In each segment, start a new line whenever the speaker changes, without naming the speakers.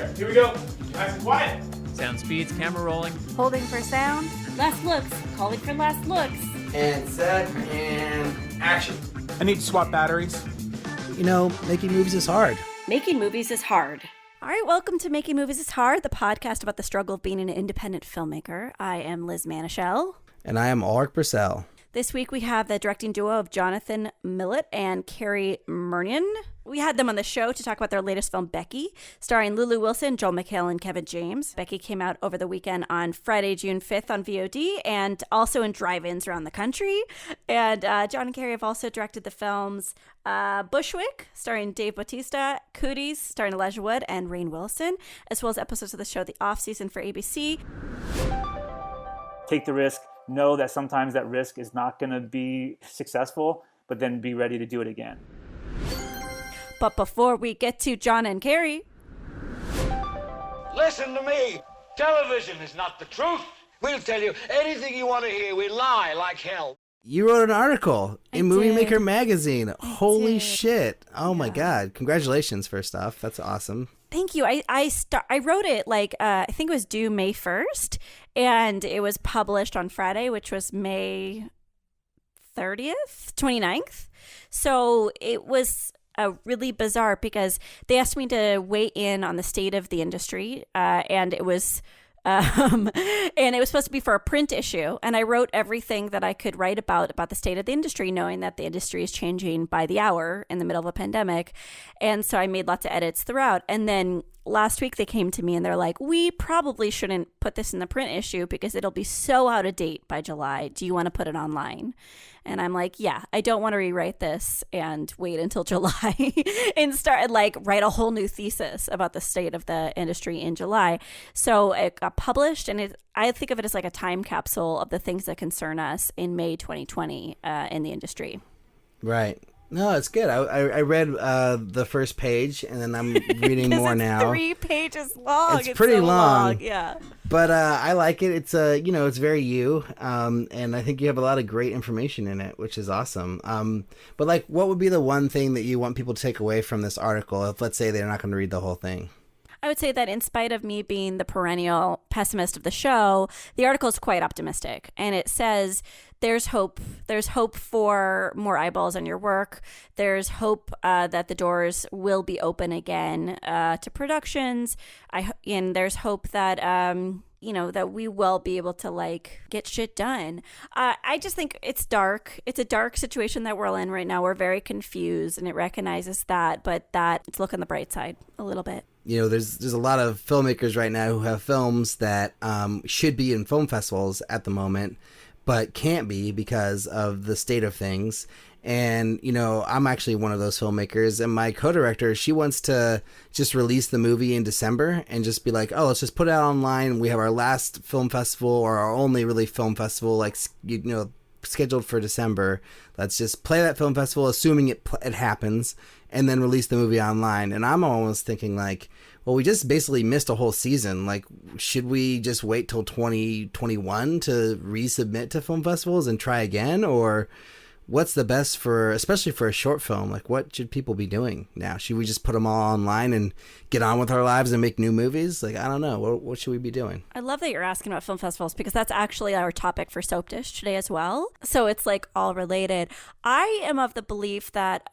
there. Here we go. Nice and quiet.
Sound speeds, camera rolling.
Holding for sound. Last looks. Calling for last looks.
And set and action.
I need to swap batteries.
You know, making movies is hard.
Making movies is hard. All right, welcome to Making Movies is Hard, the podcast about the struggle of being an independent filmmaker. I am Liz Manischel.
And I am Alrik Purcell.
This week we have the directing duo of Jonathan Milott and Cary Murnion. We had them on the show to talk about their latest film, Becky, starring Lulu Wilson, Joel McHale, and Kevin James. Becky came out over the weekend on Friday, June 5th on VOD and also in drive-ins around the country. And John and Cary have also directed the films Bushwick, starring Dave Bautista, Cooties, starring Elijah Wood and Rainn Wilson, as well as episodes of the show The Off-Season for ABC.
Take the risk. Know that sometimes that risk is not going to be successful, but then be ready to do it again.
But before we get to John and Cary...
Listen to me. Television is not the truth. We'll tell you anything you want to hear. We lie like hell.
You wrote an article in Movie
did.
Maker magazine. Holy
did.
shit. Oh my God. Congratulations, first off. That's awesome.
Thank you. I wrote it I think it was due May 1st, and it was published on Friday, which was May 30th, 29th. So it was really bizarre because they asked me to weigh in on the state of the industry, and it was supposed to be for a print issue. And I wrote everything that I could write about the state of the industry, knowing that the industry is changing by the hour in the middle of a pandemic. And so I made lots of edits throughout. And then last week they came to me and they're like, we probably shouldn't put this in the print issue because it'll be so out of date by July. Do you want to put it online? And I'm like, yeah, I don't want to rewrite this and wait until July and write a whole new thesis about the state of the industry in July. So it got published, and I think of it as like a time capsule of the things that concern us in May 2020 in the industry.
Right. No, it's good. I read the first page, and then I'm reading more now.
3 pages long.
It's pretty
so
long.
Yeah.
But I like it. It's it's very you, and I think you have a lot of great information in it, which is awesome. But what would be the one thing that you want people to take away from this article if, let's say, they're not going to read the whole thing?
I would say that in spite of me being the perennial pessimist of the show, the article is quite optimistic. And it says there's hope. There's hope for more eyeballs on your work. There's hope that the doors will be open again to productions. And there's hope that that we will be able to get shit done. I just think it's dark. It's a dark situation that we're in right now. We're very confused, and it recognizes that, but that let's look on the bright side a little bit.
There's a lot of filmmakers right now who have films that should be in film festivals at the moment, but can't be because of the state of things. And, I'm actually one of those filmmakers, and my co-director, she wants to just release the movie in December and just be like, oh, let's just put it out online. We have our last film festival, or our only really film festival, scheduled for December. Let's just play that film festival, assuming it happens, and then release the movie online. And I'm almost thinking well, we just basically missed a whole season. Should we just wait till 2021 to resubmit to film festivals and try again? Or what's the best especially for a short film? What should people be doing now? Should we just put them all online and get on with our lives and make new movies? I don't know. What should we be doing? I
love that you're asking about film festivals because that's actually our topic for Soap Dish today as well. So it's all related. I am of the belief that,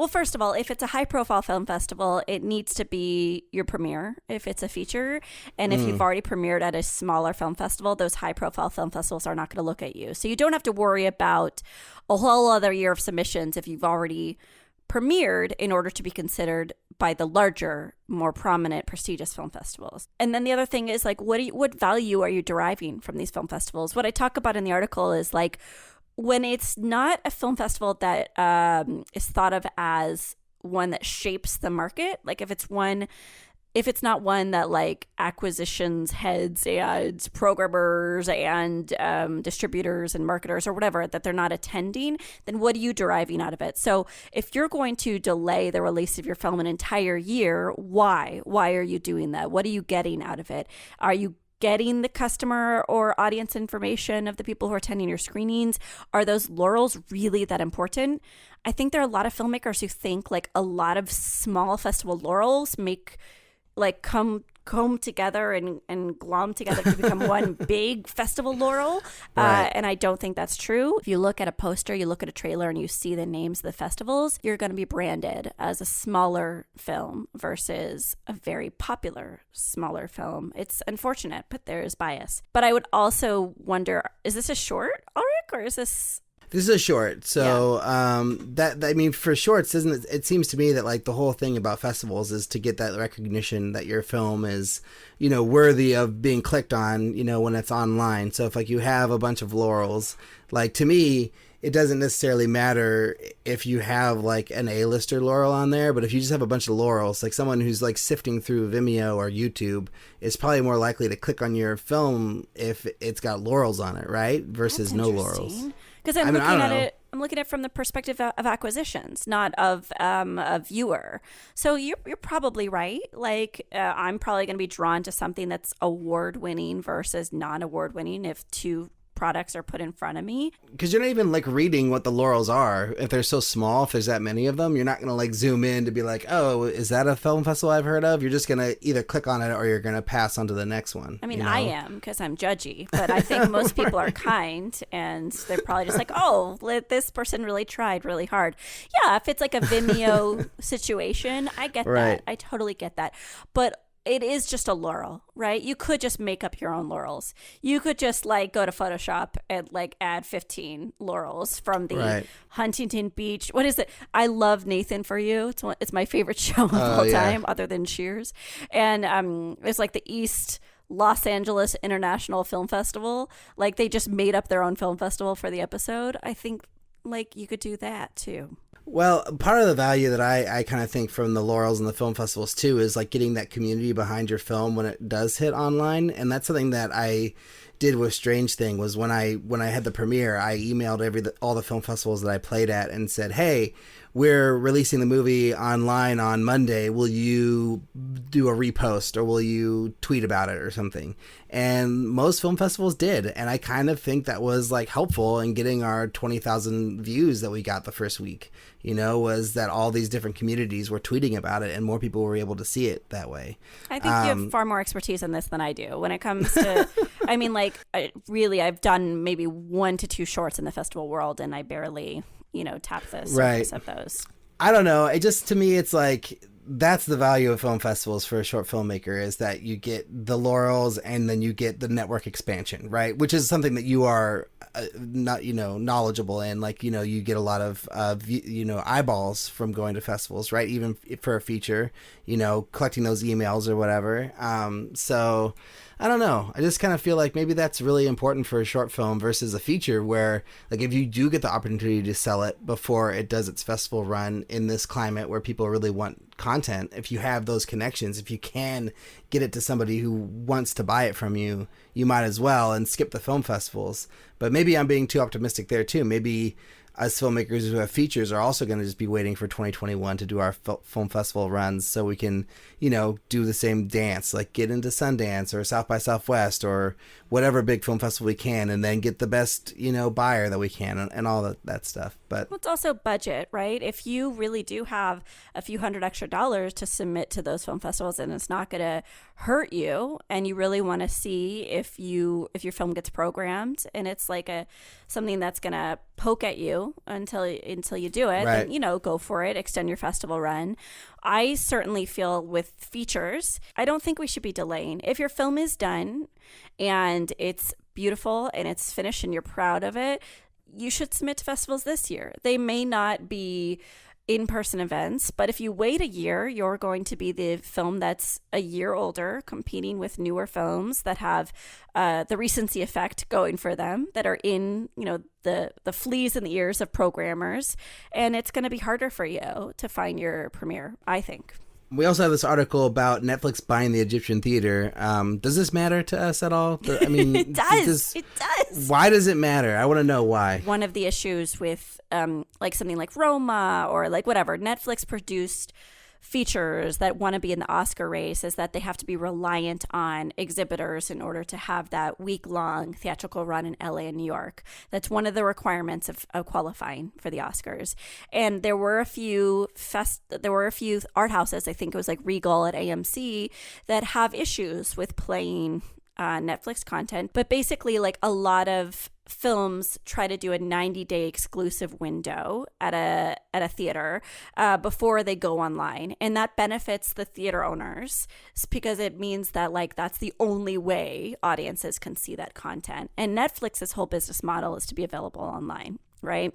first of all, if it's a high profile film festival, it needs to be your premiere if it's a feature. And if you've already premiered at a smaller film festival, those high profile film festivals are not going to look at you. So you don't have to worry about a whole other year of submissions if you've already premiered in order to be considered by the larger, more prominent, prestigious film festivals. And then the other thing is what value are you deriving from these film festivals? What I talk about in the article is when it's not a film festival that is thought of as one that shapes the market, if it's not one that acquisitions heads and programmers and distributors and marketers or whatever, that they're not attending, then what are you deriving out of it? So if you're going to delay the release of your film an entire year, why? Why are you doing that? What are you getting out of it? Are you getting the customer or audience information of the people who are attending your screenings? Are those laurels really that important? I think there are a lot of filmmakers who think a lot of small festival laurels make like comb together and glom together to become one big festival laurel.
Right.
And I don't think that's true. If you look at a poster, you look at a trailer, and you see the names of the festivals, you're going to be branded as a smaller film versus a very popular smaller film. It's unfortunate, but there is bias. But I would also wonder, is this a short, Alrik, or is this...
This is a short, so for shorts, isn't it? It seems to me that like the whole thing about festivals is to get that recognition that your film is, worthy of being clicked on, when it's online. So if like you have a bunch of laurels, like to me, it doesn't necessarily matter if you have like an A-lister laurel on there, but if you just have a bunch of laurels, like someone who's like sifting through Vimeo or YouTube is probably more likely to click on your film if it's got laurels on it, right? Versus no laurels.
Because I'm looking at it from the perspective of acquisitions, not of a viewer. So you're probably right. Like I'm probably going to be drawn to something that's award-winning versus non-award-winning if two products are put in front of me.
Because you're not even like reading what the laurels are. If they're so small, if there's that many of them, you're not going to like zoom in to be like, oh, is that a film festival I've heard of? You're just going to either click on it or you're going to pass on to the next one.
I mean, I am because I'm judgy, but I think most people are kind and they're probably just like, oh, this person really tried really hard. Yeah, if it's like a Vimeo situation, I get that. I totally get that. But it is just a laurel, right? You could just make up your own laurels. You could just like go to Photoshop and like add 15 laurels from the Huntington Beach. What is it? I love Nathan For You. It's my favorite show of all time, other than Cheers. And it's like the East Los Angeles International Film Festival. Like they just made up their own film festival for the episode. I think like you could do that too.
Well, part of the value that I kind of think from the laurels and the film festivals too is like getting that community behind your film when it does hit online. And that's something that I did with Strange Thing was when I had the premiere, I emailed all the film festivals that I played at and said, hey, we're releasing the movie online on Monday. Will you do a repost or will you tweet about it or something? And most film festivals did. And I kind of think that was like helpful in getting our 20,000 views that we got the first week, was that all these different communities were tweeting about it and more people were able to see it that way.
I think you have far more expertise in this than I do when it comes to, I mean, like I've done maybe 1 to 2 shorts in the festival world and I barely tap the surface of those.
I don't know. It just, to me, it's like, that's the value of film festivals for a short filmmaker is that you get the laurels and then you get the network expansion, right? Which is something that you are not, knowledgeable in. Like, you get a lot of, eyeballs from going to festivals, right? Even for a feature, collecting those emails or whatever. So I don't know. I just kind of feel like maybe that's really important for a short film versus a feature where, like, if you do get the opportunity to sell it before it does its festival run in this climate where people really want content, if you have those connections, if you can get it to somebody who wants to buy it from you, you might as well and skip the film festivals. But maybe I'm being too optimistic there too. Maybe us filmmakers who have features are also going to just be waiting for 2021 to do our film festival runs so we can, do the same dance, like get into Sundance or South by Southwest or whatever big film festival we can, and then get the best, buyer that we can and all that stuff. But
it's also budget, right? If you really do have a few $100 extra to submit to those film festivals and it's not going to hurt you and you really want to see if your film gets programmed and it's like something that's going to poke at you until you do it, then, go for it, extend your festival run. I certainly feel with features, I don't think we should be delaying. If your film is done and it's beautiful and it's finished and you're proud of it, you should submit to festivals this year. They may not be in-person events, but if you wait a year, you're going to be the film that's a year older, competing with newer films that have the recency effect going for them, that are in, the fleas in the ears of programmers, and it's going to be harder for you to find your premiere, I think.
We also have this article about Netflix buying the Egyptian theater. Does this matter to us at all? I mean,
it does. It does.
Why does it matter? I want to know why.
One of the issues with like something like Roma or like whatever, Netflix produced features that want to be in the Oscar race is that they have to be reliant on exhibitors in order to have that week-long theatrical run in LA and New York. That's one of the requirements of qualifying for the Oscars. And there were a few art houses, I think it was like Regal at AMC, that have issues with playing Netflix content. But basically, like, a lot of films try to do a 90-day exclusive window at a theater before they go online, and that benefits the theater owners because it means that, like, that's the only way audiences can see that content. And Netflix's whole business model is to be available online, right?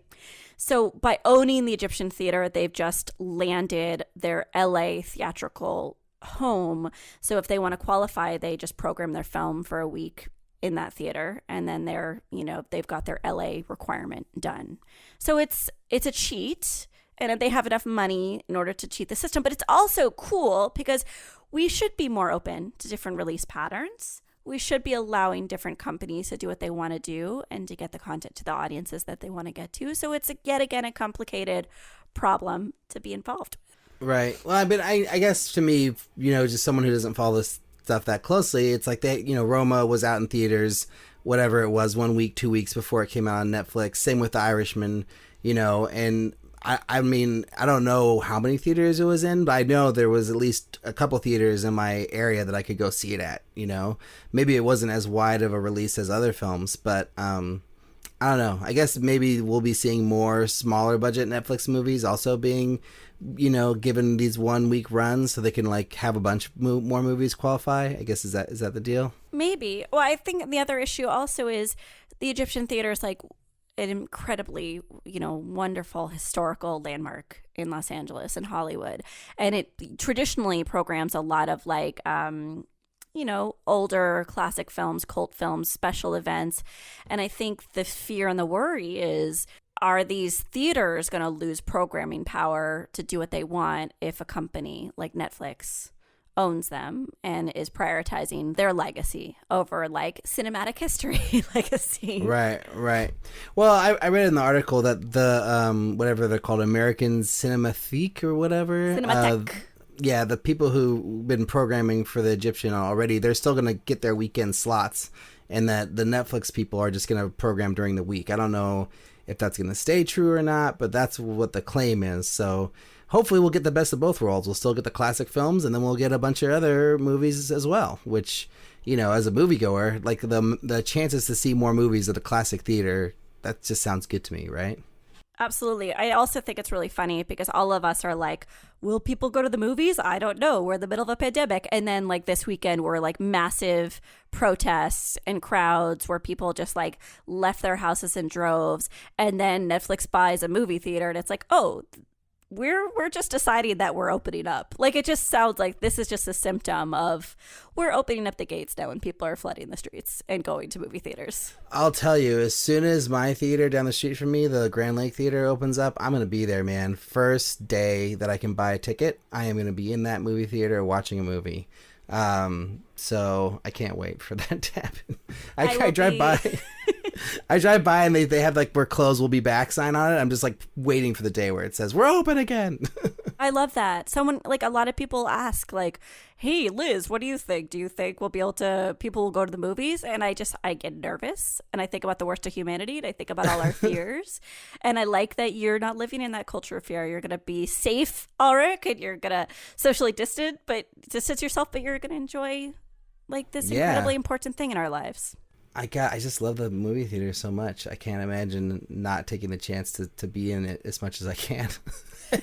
So by owning the Egyptian theater, they've just landed their LA theatrical home. So if they want to qualify, they just program their film for a week in that theater, and then they've got their LA requirement done. So it's a cheat, and they have enough money in order to cheat the system. But it's also cool because we should be more open to different release patterns. We should be allowing different companies to do what they want to do and to get the content to the audiences that they want to get to. So it's yet again a complicated problem to be involved with.
Right. Well, I mean, I guess to me, just someone who doesn't follow this stuff that closely, it's like Roma was out in theaters, whatever it was, 1 week, 2 weeks before it came out on Netflix. Same with The Irishman, and I mean, I don't know how many theaters it was in, but I know there was at least a couple theaters in my area that I could go see it at, Maybe it wasn't as wide of a release as other films, but I don't know. I guess maybe we'll be seeing more smaller budget Netflix movies also being given these 1 week runs so they can like have a bunch more movies qualify. I guess is that the deal? Maybe.
Well, I think the other issue also is the Egyptian theater is like an incredibly, wonderful historical landmark in Los Angeles and Hollywood. And it traditionally programs a lot of like, older classic films, cult films, special events. And I think the fear and the worry is, are these theaters going to lose programming power to do what they want if a company like Netflix owns them and is prioritizing their legacy over like cinematic history legacy?
Right. Well, I read in the article that the whatever they're called, American Cinematheque or whatever.
Cinematheque.
Yeah, the people who've been programming for the Egyptian already, they're still going to get their weekend slots, and that the Netflix people are just going to program during the week. I don't know if that's going to stay true or not, but that's what the claim is. So hopefully we'll get the best of both worlds. We'll still get the classic films, and then we'll get a bunch of other movies as well, which, as a moviegoer, like the chances to see more movies at a classic theater, that just sounds good to me, right?
Absolutely. I also think it's really funny because all of us are like, will people go to the movies? I don't know. We're in the middle of a pandemic. And then like this weekend were like massive protests and crowds where people just like left their houses in droves. And then Netflix buys a movie theater and it's like, oh, we're just deciding that we're opening up. Like, it just sounds like this is just a symptom of we're opening up the gates now and people are flooding the streets and going to movie theaters.
I'll tell you, as soon as my theater down the street from me, the Grand Lake Theater, opens up, I'm going to be there, man. First day that I can buy a ticket, I am going to be in that movie theater watching a movie. So I can't wait for that to happen. I drive by. I drive by and they have like "we're closed, we'll be back" sign on it. I'm just like waiting for the day where it says we're open again.
I love that. Someone, like, a lot of people ask like, hey Liz, what do you think? Do you think people will go to the movies? And I get nervous and I think about the worst of humanity and I think about all our fears. And I like that you're not living in that culture of fear. You're going to be safe, Alrik, and you're going to socially distance yourself, but you're going to enjoy like this incredibly important thing in our lives.
I just love the movie theater so much. I can't imagine not taking the chance to be in it as much as I can.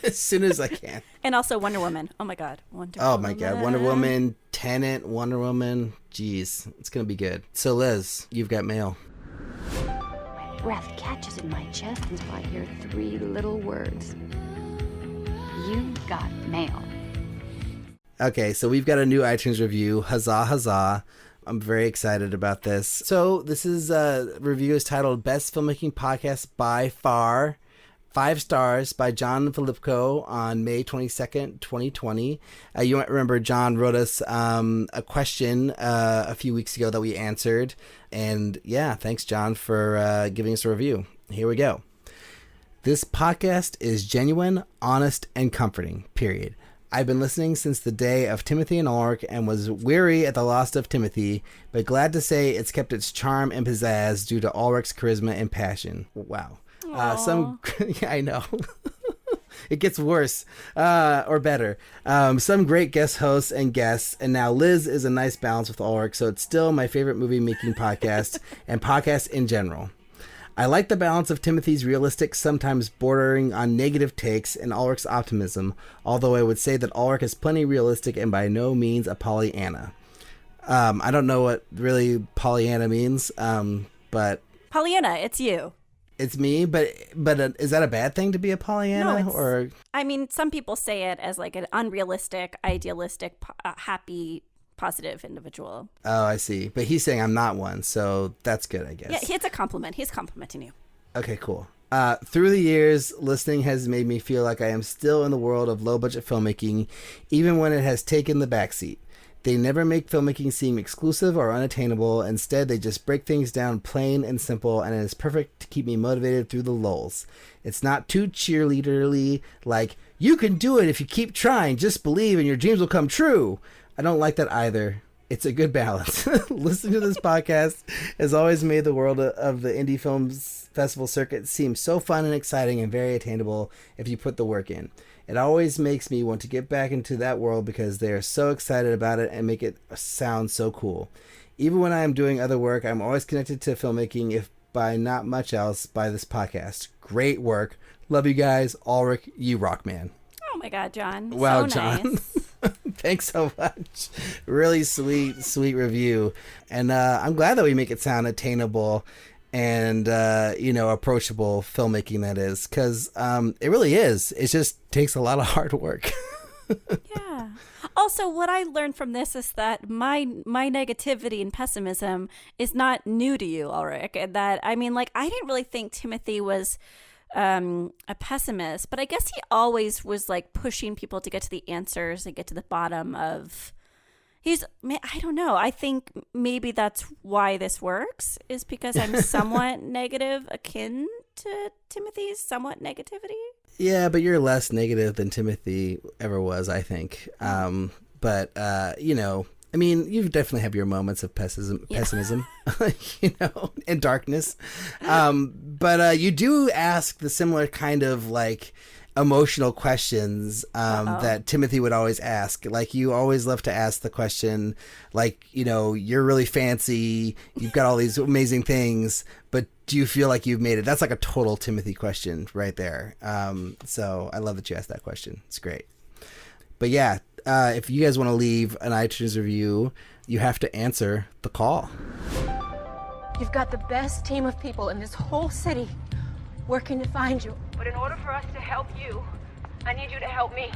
As soon as I can.
And also Wonder Woman. Oh my God.
Oh my God. Wonder Woman, Tenet, Wonder Woman. Jeez, it's going to be good. So Liz, you've got mail.
My breath catches in my chest until I hear 3 little words. You got mail.
Okay, so we've got a new iTunes review. Huzzah, huzzah. I'm very excited about this. So this is a review is titled Best Filmmaking Podcast by Far. 5 stars by John Filipko on May 22nd, 2020. You might remember John wrote us a question a few weeks ago that we answered. And yeah, thanks, John, for giving us a review. Here we go. This podcast is genuine, honest, and comforting, period. I've been listening since the day of Timothy and Alrik and was weary at the loss of Timothy, but glad to say it's kept its charm and pizzazz due to Alrik's charisma and passion. Wow. Yeah, I know. It gets worse, or better. Some great guest hosts and guests, and now Liz is a nice balance with Alrik, so it's still my favorite movie making podcast and podcast in general. I like the balance of Timothy's realistic, sometimes bordering on negative takes, and Alrik's optimism, although I would say that Alrik is plenty realistic and by no means a Pollyanna. I don't know what really Pollyanna means, but...
Pollyanna, it's you.
It's me, but is that a bad thing to be a Pollyanna?
No,
or
I mean, some people say it as like an unrealistic, idealistic, happy, positive individual.
Oh, I see. But he's saying I'm not one, so that's good, I guess.
Yeah, it's a compliment. He's complimenting you.
Okay, cool. Through the years, listening has made me feel like I am still in the world of low-budget filmmaking, even when it has taken the backseat. They never make filmmaking seem exclusive or unattainable. Instead, they just break things down plain and simple, and it is perfect to keep me motivated through the lulls. It's not too cheerleaderly, like, you can do it if you keep trying, just believe and your dreams will come true. I don't like that either. It's a good balance. Listening to this podcast has always made the world of the indie films festival circuit seem so fun and exciting and very attainable if you put the work in. It always makes me want to get back into that world because they are so excited about it and make it sound so cool. Even when I am doing other work, I'm always connected to filmmaking, if by not much else, by this podcast. Great work. Love you guys. Alrik, you rock, man.
Oh my God, John.
Wow,
so
John.
Nice.
Thanks so much. Really sweet review. And I'm glad that we make it sound attainable and, approachable filmmaking, that is, because it really is. It just takes a lot of hard work.
Yeah. Also, what I learned from this is that my negativity and pessimism is not new to you, Alrik. And that, I mean, like, I didn't really think Timothy was a pessimist, but I guess he always was like pushing people to get to the answers and get to the bottom of... I don't know. I think maybe that's why this works, is because I'm somewhat negative, akin to Timothy's somewhat negativity. Yeah,
but you're less negative than Timothy ever was, I think. I mean, you definitely have your moments of pessimism, and darkness. But you do ask the similar kind of like emotional questions that Timothy would always ask. Like, you always love to ask the question, like, you're really fancy, you've got all these amazing things, but do you feel like you've made it? That's like a total Timothy question right there. So I love that you asked that question. It's great. But yeah, if you guys want to leave an iTunes review, you have to answer the call.
You've got the best team of people in this whole city working to find you. But in order for us to help you, I need you to help me.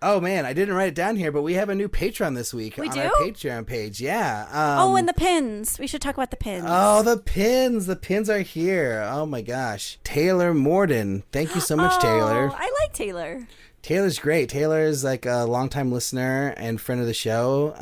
Oh man, I didn't write it down here, but we have a new Patreon this week
on
our Patreon page. Yeah.
And the pins. We should talk about the pins.
Oh, the pins. The pins are here. Oh my gosh. Taylor Morden. Thank you so much, Taylor.
I like Taylor.
Taylor's great. Taylor's like a longtime listener and friend of the show.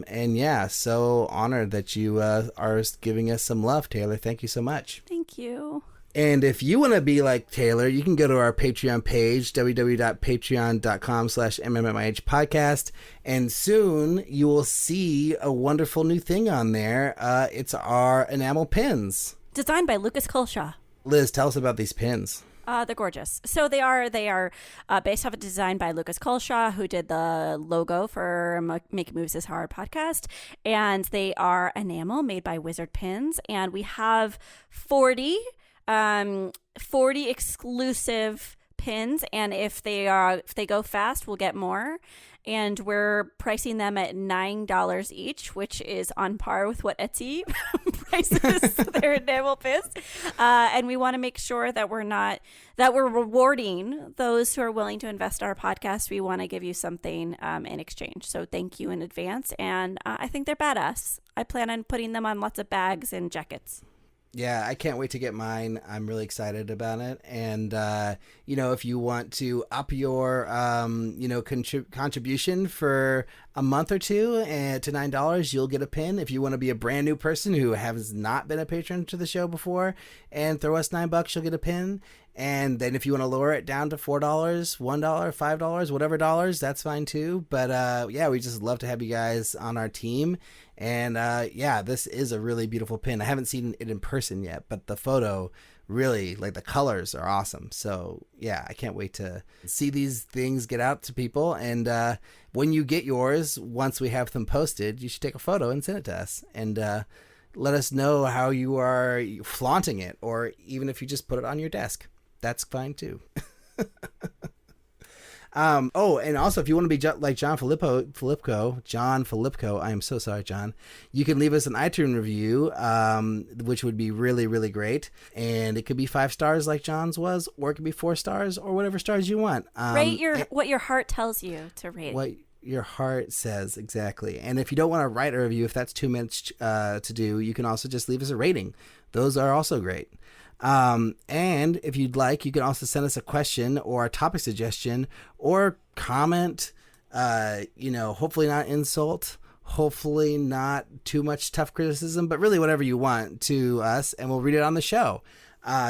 And yeah, so honored that you are giving us some love, Taylor. Thank you so much.
Thank you.
And if you want to be like Taylor, you can go to our Patreon page, www.patreon.com/MMMIH podcast. And soon you will see a wonderful new thing on there. It's our enamel pins.
Designed by Lucas Colshaw.
Liz, tell us about these pins.
They're gorgeous. So they are based off a design by Lucas Colshaw, who did the logo for Making Moves Is Hard podcast. And they are enamel made by Wizard Pins. And we have 40 exclusive pins, and if they go fast, we'll get more. And we're pricing them at $9 each, which is on par with what Etsy prices their enamel pins. And we want to make sure that we're rewarding those who are willing to invest in our podcast. We want to give you something in exchange. So thank you in advance. And I think they're badass. I plan on putting them on lots of bags and jackets.
Yeah, I can't wait to get mine. I'm really excited about it. And, if you want to up your, contribution for a month or two to $9, you'll get a pin. If you want to be a brand new person who has not been a patron to the show before and throw us $9, you'll get a pin. And then if you want to lower it down to $4, $1, $5, whatever dollars, that's fine too. But yeah, we just love to have you guys on our team. And yeah, this is a really beautiful pin. I haven't seen it in person yet, but the photo really, like, the colors are awesome. So yeah, I can't wait to see these things get out to people. And when you get yours, once we have them posted, you should take a photo and send it to us. And let us know how you are flaunting it, or even if you just put it on your desk. That's fine too. Oh, and also if you want to be like John Filippo, I am so sorry, John. You can leave us an iTunes review, which would be really, really great. And it could be 5 stars like John's was, or it could be 4 stars, or whatever stars you want.
Rate what your heart tells you to rate.
What your heart says, exactly. And if you don't want to write a review, if that's too much to do, you can also just leave us a rating. Those are also great. And if you'd like, you can also send us a question or a topic suggestion or comment, hopefully not insult, hopefully not too much tough criticism, but really whatever you want to us, and we'll read it on the show.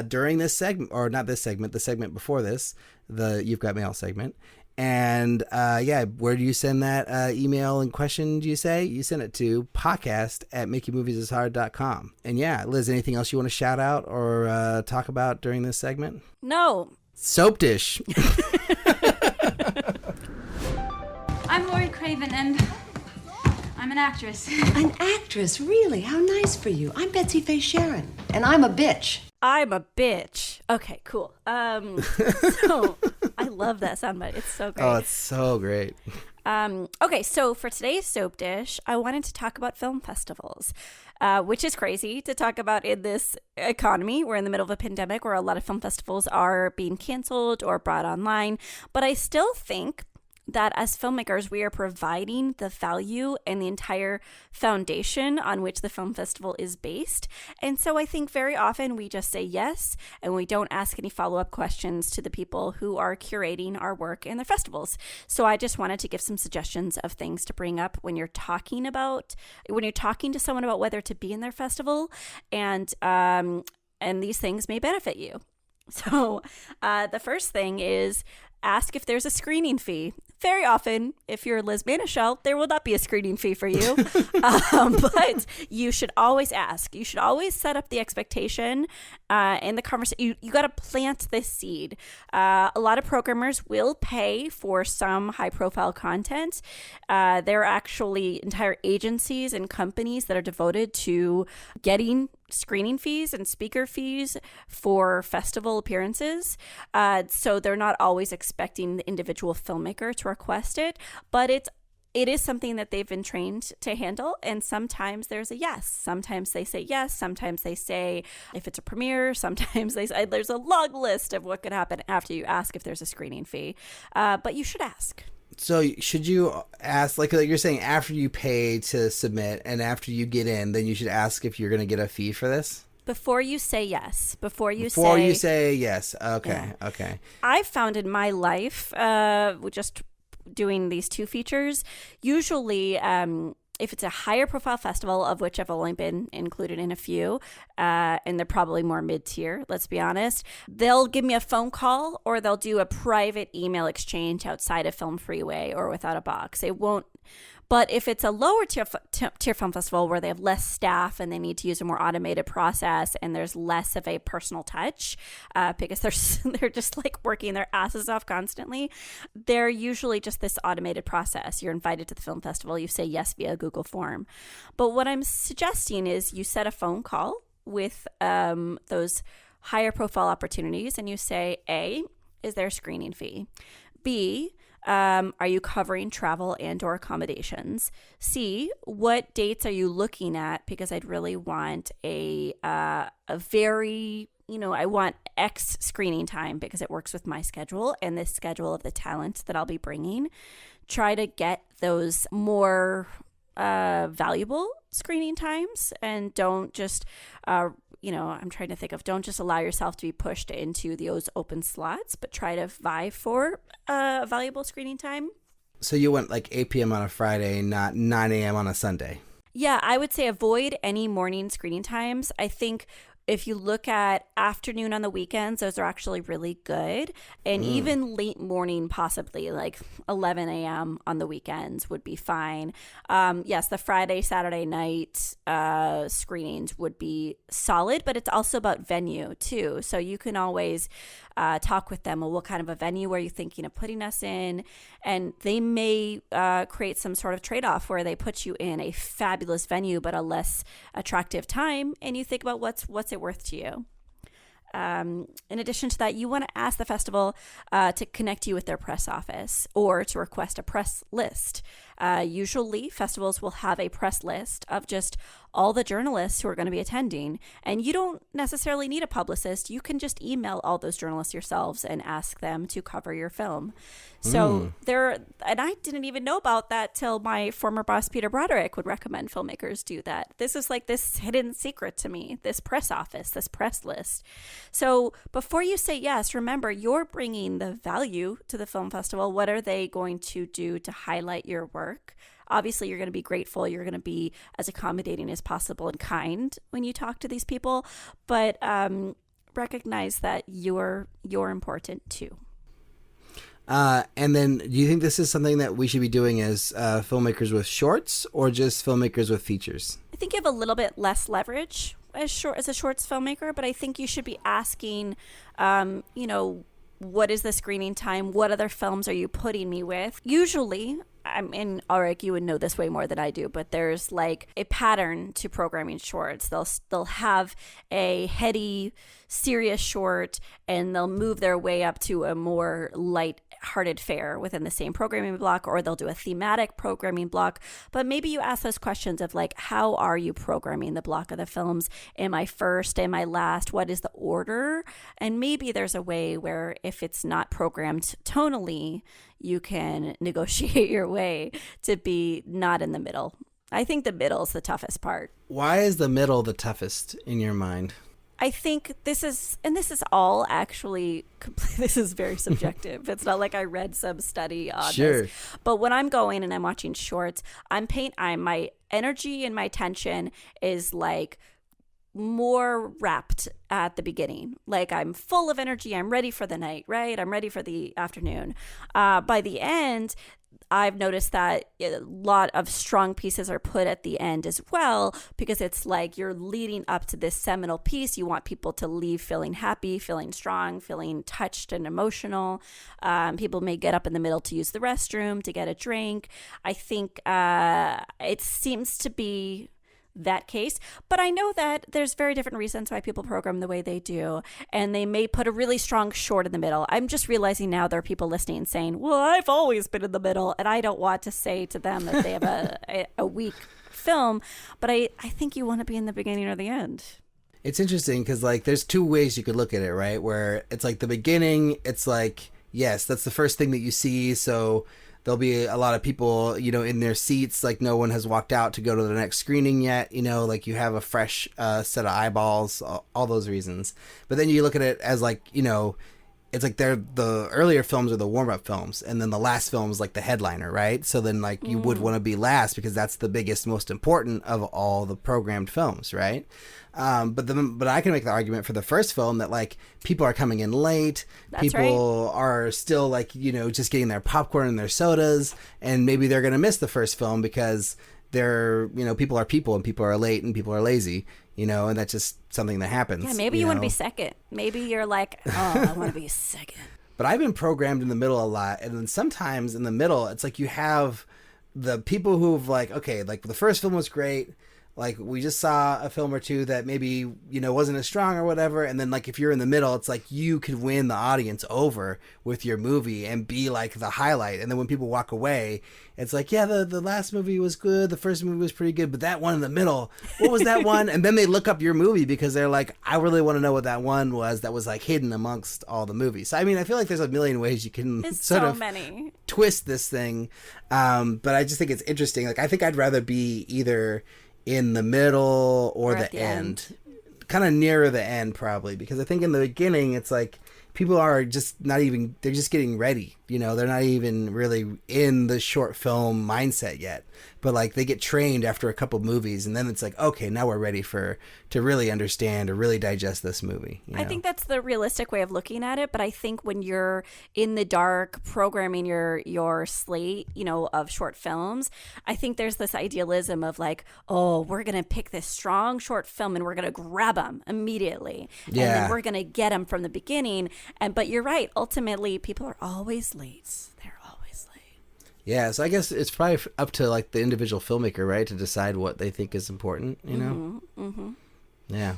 During this segment, or not this segment, the segment before this, the You've Got Mail segment. And yeah, where do you send that email and question, do you say? You send it to podcast@makingmoviesishard.com. And yeah, Liz, anything else you want to shout out or talk about during this segment?
No.
Soap dish.
I'm Lori Craven, and I'm an actress.
An actress? Really? How nice for you. I'm Betsy Faye Sharon, and I'm a bitch.
I'm a bitch. Okay, cool. So I love that soundbite. It's so great.
Oh, it's so great.
Okay, so for today's soap dish, I wanted to talk about film festivals, which is crazy to talk about in this economy. We're in the middle of a pandemic where a lot of film festivals are being canceled or brought online. But I still think that as filmmakers, we are providing the value and the entire foundation on which the film festival is based. And so I think very often we just say yes, and we don't ask any follow-up questions to the people who are curating our work in their festivals. So I just wanted to give some suggestions of things to bring up when you're talking to someone about whether to be in their festival, and these things may benefit you. So the first thing is ask if there's a screening fee. Very often, if you're Liz Manischel, there will not be a screening fee for you, but you should always ask. You should always set up the expectation in the conversation. You got to plant this seed. A lot of programmers will pay for some high-profile content. There are actually entire agencies and companies that are devoted to getting screening fees and speaker fees for festival appearances. So they're not always expecting the individual filmmaker to request it, but it is something that they've been trained to handle. And sometimes there's a yes. Sometimes they say yes. Sometimes they say if it's a premiere. Sometimes they say there's a long list of what could happen after you ask if there's a screening fee. But you should ask.
So should you ask, like you're saying, after you pay to submit and after you get in, then you should ask if you're going to get a fee for this?
Before you say yes. Before you
say yes. Okay. Yeah. Okay.
I've found in my life, just doing these 2 features, usually if it's a higher profile festival, of which I've only been included in a few, and they're probably more mid-tier, let's be honest, they'll give me a phone call or they'll do a private email exchange outside of Film Freeway or Without a Box. It won't. But if it's a lower tier film festival where they have less staff and they need to use a more automated process and there's less of a personal touch because they're just like working their asses off constantly, they're usually just this automated process. You're invited to the film festival, you say yes via Google form. But what I'm suggesting is you set a phone call with those higher profile opportunities and you say, A, is there a screening fee? B, are you covering travel and or accommodations? C, what dates are you looking at? Because I'd really want a very, I want X screening time because it works with my schedule and the schedule of the talent that I'll be bringing. Try to get those more valuable screening times and don't just, I'm trying to think of, don't just allow yourself to be pushed into those open slots, but try to vie for a valuable screening time.
So you went like 8 p.m. on a Friday, not 9 a.m. on a Sunday.
Yeah, I would say avoid any morning screening times. I think If you look at afternoon on the weekends, those are actually really good. And even late morning, possibly like 11 a.m. on the weekends would be fine. Yes, the Friday, Saturday night screenings would be solid, but it's also about venue too. So you can always talk with them. Well, what kind of a venue are you thinking of putting us in? And they may create some sort of trade-off where they put you in a fabulous venue but a less attractive time, and you think about what's it worth to you. In addition to that, you want to ask the festival to connect you with their press office or to request a press list. Usually, festivals will have a press list of just all the journalists who are going to be attending, and you don't necessarily need a publicist. You can just email all those journalists yourselves and ask them to cover your film. So and I didn't even know about that till my former boss, Peter Broderick, would recommend filmmakers do that. This is like this hidden secret to me, this press office, this press list. So before you say yes, remember, you're bringing the value to the film festival. What are they going to do to highlight your work? Obviously, you're going to be grateful. You're going to be as accommodating as possible and kind when you talk to these people. But recognize that you're important too.
And then do you think this is something that we should be doing as filmmakers with shorts or just filmmakers with features?
I think you have a little bit less leverage as a shorts filmmaker, but I think you should be asking, what is the screening time? What other films are you putting me with? Usually, Alrik, you would know this way more than I do, but there's like a pattern to programming shorts. They'll have a heady, serious short, and they'll move their way up to a more light-hearted fare within the same programming block, or they'll do a thematic programming block. But maybe you ask those questions of like, how are you programming the block of the films? Am I first? Am I last? What is the order? And maybe there's a way where if it's not programmed tonally, you can negotiate your way to be not in the middle. I think the middle is the toughest part.
Why is the middle the toughest in your mind?
I think this is all actually, this is very subjective. It's not like I read some study on this. But when I'm going and I'm watching shorts, my energy and my attention is like more wrapped at the beginning. Like I'm full of energy. I'm ready for the night, right? I'm ready for the afternoon. By the end, I've noticed that a lot of strong pieces are put at the end as well, because it's like you're leading up to this seminal piece. You want people to leave feeling happy, feeling strong, feeling touched and emotional. People may get up in the middle to use the restroom, to get a drink. I think it seems to be that case, but I know that there's very different reasons why people program the way they do, and they may put a really strong short in the middle. I'm just realizing now there are people listening and saying, well, I've always been in the middle, and I don't want to say to them that they have a weak film, but I think you want to be in the beginning or the end.
It's interesting because like there's two ways you could look at it, right? Where it's like the beginning, it's like, yes, that's the first thing that you see, so there'll be a lot of people, in their seats, like no one has walked out to go to the next screening yet, like you have a fresh set of eyeballs, all those reasons. But then you look at it as like, it's like the earlier films are the warm-up films, and then the last film is like the headliner, right? So then like you would want to be last because that's the biggest, most important of all the programmed films, right? But I can make the argument for the first film that like people are coming in late.
That's
people are still like, just getting their popcorn and their sodas, and maybe they're going to miss the first film because they're, people are people and people are late and people are lazy, and that's just something that happens.
Yeah, maybe you want to be second. Maybe you're like, oh, I want to be second.
But I've been programmed in the middle a lot, and then sometimes in the middle, it's like you have the people who've like, okay, like the first film was great. Like we just saw a film or two that maybe, wasn't as strong or whatever. And then like, if you're in the middle, it's like you could win the audience over with your movie and be like the highlight. And then when people walk away, it's like, yeah, the last movie was good. The first movie was pretty good, but that one in the middle, what was that one? And then they look up your movie because they're like, I really want to know what that one was that was like hidden amongst all the movies. So, I mean, I feel like there's a million ways you can twist this thing. But I just think it's interesting. Like, I think I'd rather be either in the middle or the end. Kind of nearer the end probably, because I think in the beginning it's like people are just not even, they're just getting ready, You know, they're not even really in the short film mindset yet. But like they get trained after a couple movies, and then it's like, okay, now we're ready to really understand or really digest this movie. You know?
I think that's the realistic way of looking at it. But I think when you're in the dark programming your slate, you know, of short films, I think there's this idealism of like, oh, we're gonna pick this strong short film and we're gonna grab them immediately, and then we're gonna get them from the beginning. But you're right. Ultimately, people are always late. They're always late.
Yeah, so I guess it's probably up to like the individual filmmaker, right, to decide what they think is important. You know.
Mm-hmm.
Yeah.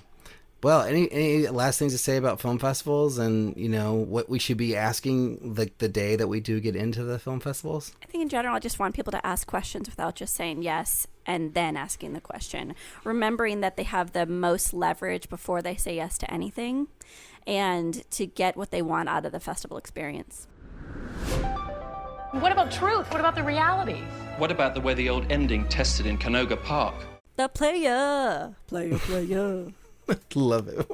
Well, any last things to say about film festivals, and you know what we should be asking like the day that we do get into the film festivals?
I think in general, I just want people to ask questions without just saying yes and then asking the question, remembering that they have the most leverage before they say yes to anything, and to get what they want out of the festival experience.
What about truth? What about the reality?
What about the way the old ending tested in Canoga Park?
The player.
Love it.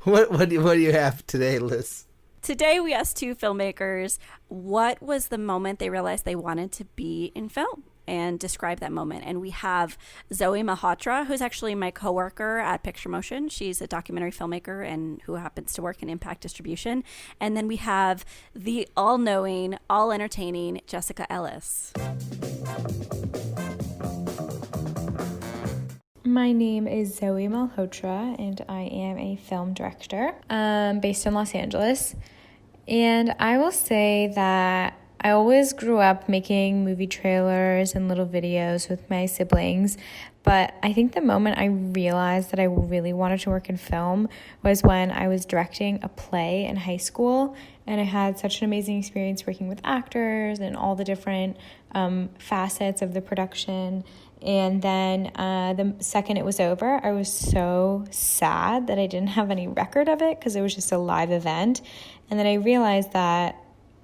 What do you have today, Liz?
Today we asked two filmmakers what was the moment they realized they wanted to be in film, and describe that moment. And we have Zoe Malhotra, who's actually my coworker at Picture Motion. She's a documentary filmmaker and who happens to work in Impact Distribution. And then we have the all-knowing, all-entertaining Jessica Ellis.
My name is Zoe Malhotra, and I am a film director based in Los Angeles. And I will say that I always grew up making movie trailers and little videos with my siblings, but I think the moment I realized that I really wanted to work in film was when I was directing a play in high school, and I had such an amazing experience working with actors and all the different facets of the production. And then the second it was over, I was so sad that I didn't have any record of it because it was just a live event. And then I realized that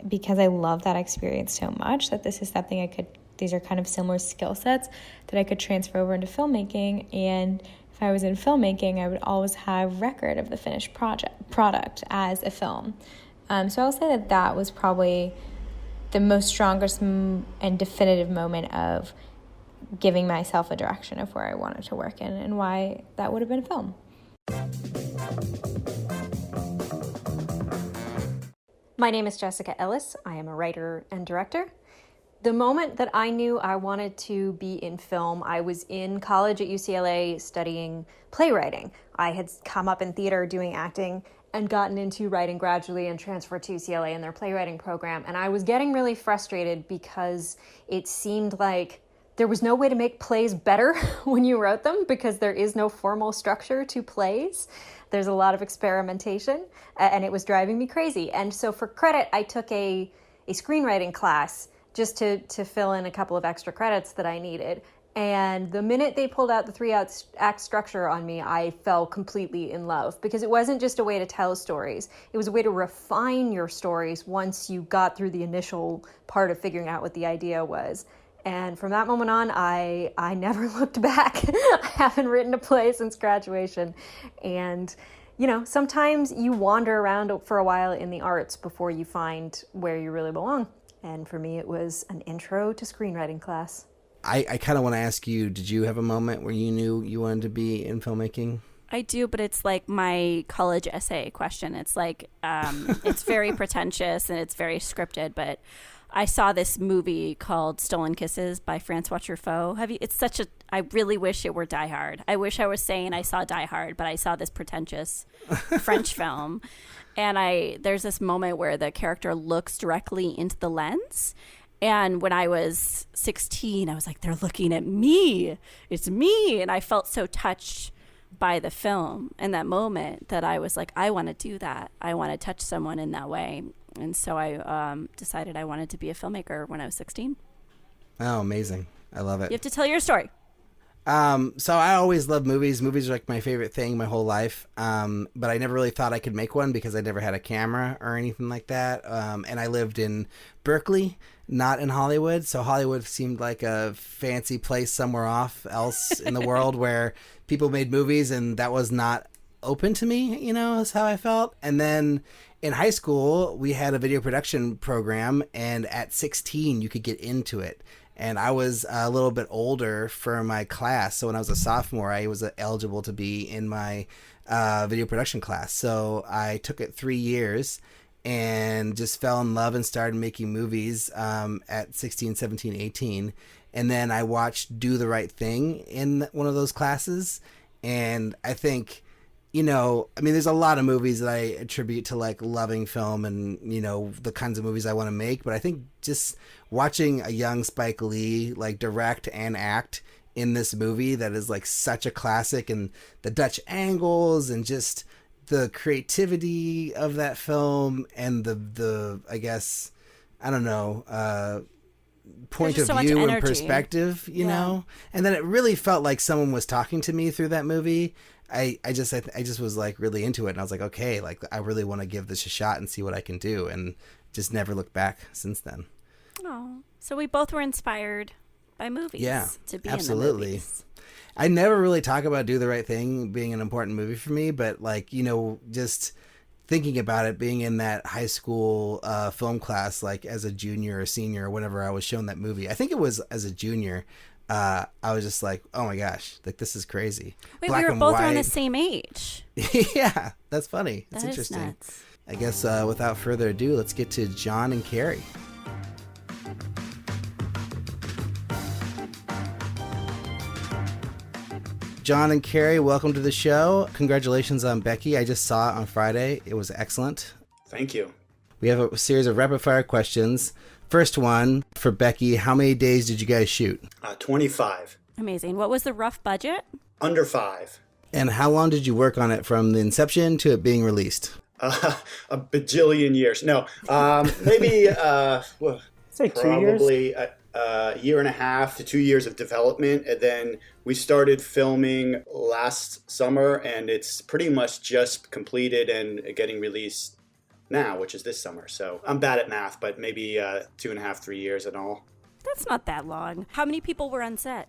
because I love that experience so much, that this is something these are kind of similar skill sets that I could transfer over into filmmaking. And if I was in filmmaking, I would always have record of the finished product as a film. So I'll say that was probably the most strongest and definitive moment of giving myself a direction of where I wanted to work in and why that would have been a film.
My name is Jessica Ellis. I am a writer and director. The moment that I knew I wanted to be in film, I was in college at UCLA studying playwriting. I had come up in theater doing acting and gotten into writing gradually and transferred to UCLA in their playwriting program. And I was getting really frustrated because it seemed like there was no way to make plays better when you wrote them because there is no formal structure to plays. There's a lot of experimentation, and it was driving me crazy. And so for credit, I took a screenwriting class just to fill in a couple of extra credits that I needed. And the minute they pulled out the 3-act structure on me, I fell completely in love because it wasn't just a way to tell stories. It was a way to refine your stories once you got through the initial part of figuring out what the idea was. And from that moment on, I never looked back. I haven't written a play since graduation. And, you know, sometimes you wander around for a while in the arts before you find where you really belong. And for me, it was an intro to screenwriting class.
I kind of want to ask you, did you have a moment where you knew you wanted to be in filmmaking?
I do, but it's like my college essay question. It's like, it's very pretentious and it's very scripted, but I saw this movie called Stolen Kisses by Francois Truffaut. I really wish it were Die Hard. I wish I was saying I saw Die Hard, but I saw this pretentious French film. And there's this moment where the character looks directly into the lens. And when I was 16, I was like, they're looking at me. It's me. And I felt so touched by the film in that moment that I was like, I want to do that. I want to touch someone in that way. And so I decided I wanted to be a filmmaker when I was 16.
Oh, amazing. I love it.
You have to tell your story.
So I always loved movies. Movies are like my favorite thing my whole life. But I never really thought I could make one because I never had a camera or anything like that. And I lived in Berkeley, not in Hollywood. So Hollywood seemed like a fancy place somewhere else in the world where people made movies, and that was not open to me, is how I felt. And then in high school, we had a video production program, and at 16, you could get into it. And I was a little bit older for my class. So when I was a sophomore, I was eligible to be in my video production class. So I took it 3 years and just fell in love and started making movies at 16, 17, 18. And then I watched Do the Right Thing in one of those classes. And I think, there's a lot of movies that I attribute to like loving film and, the kinds of movies I want to make. But I think just watching a young Spike Lee like direct and act in this movie that is like such a classic, and the Dutch angles and just the creativity of that film and the I guess, I don't know, point of
so
view
much
and
energy.
perspective, know, and then it really felt like someone was talking to me through that movie. I just was like really into it, and I was like, okay, like I really want to give this a shot and see what I can do, and just never looked back since then.
Oh, so we both were inspired by movies.
Yeah,
to be
absolutely.
In the movies.
I never really talk about Do the Right Thing being an important movie for me, but like, just thinking about it being in that high school film class, like as a junior or senior or whenever I was shown that movie, I think it was as a junior, I was just like, oh my gosh, like this is crazy.
Wait,
Black
we were
and
both
white.
around the same age.
Yeah, that's funny. That's
That is
interesting.
nuts.
I guess without further ado, let's get to John and Cary. John and Cary, welcome to the show. Congratulations on Becky. I just saw it on Friday. It was excellent.
Thank you.
We have a series of rapid fire questions. First one for Becky. How many days did you guys shoot?
25.
Amazing. What was the rough budget?
Under 5.
And how long did you work on it from the inception to it being released?
A bajillion years. No, maybe
say 2 years.
Probably a year and a half to 2 years of development, and then we started filming last summer, and it's pretty much just completed and getting released now, which is this summer. So I'm bad at math, but maybe 2.5, 3 years in all.
That's not that long. How many people were on set?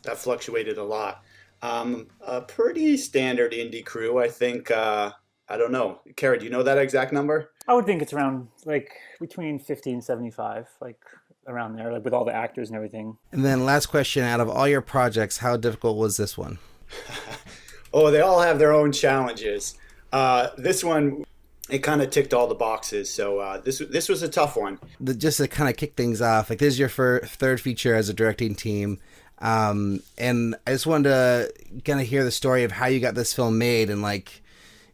That fluctuated a lot. A pretty standard indie crew, I think. I don't know. Cary, do you know that exact number?
I would think it's around like between 50 and 75, like around there, like with all the actors and everything.
And then last question, out of all your projects, how difficult was this one?
Oh, they all have their own challenges. This one, it kind of ticked all the boxes. So this was a tough one.
Just to kind of kick things off, like this is your third feature as a directing team. And I just wanted to kind of hear the story of how you got this film made, and like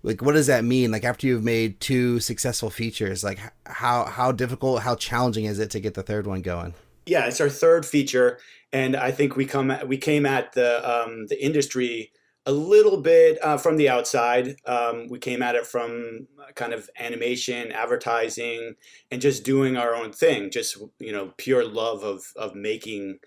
what does that mean? Like after you've made 2 successful features, like how difficult, how challenging is it to get the third one going?
Yeah, it's our third feature, and I think we came at the industry a little bit from the outside. We came at it from kind of animation, advertising, and just doing our own thing. Just pure love of making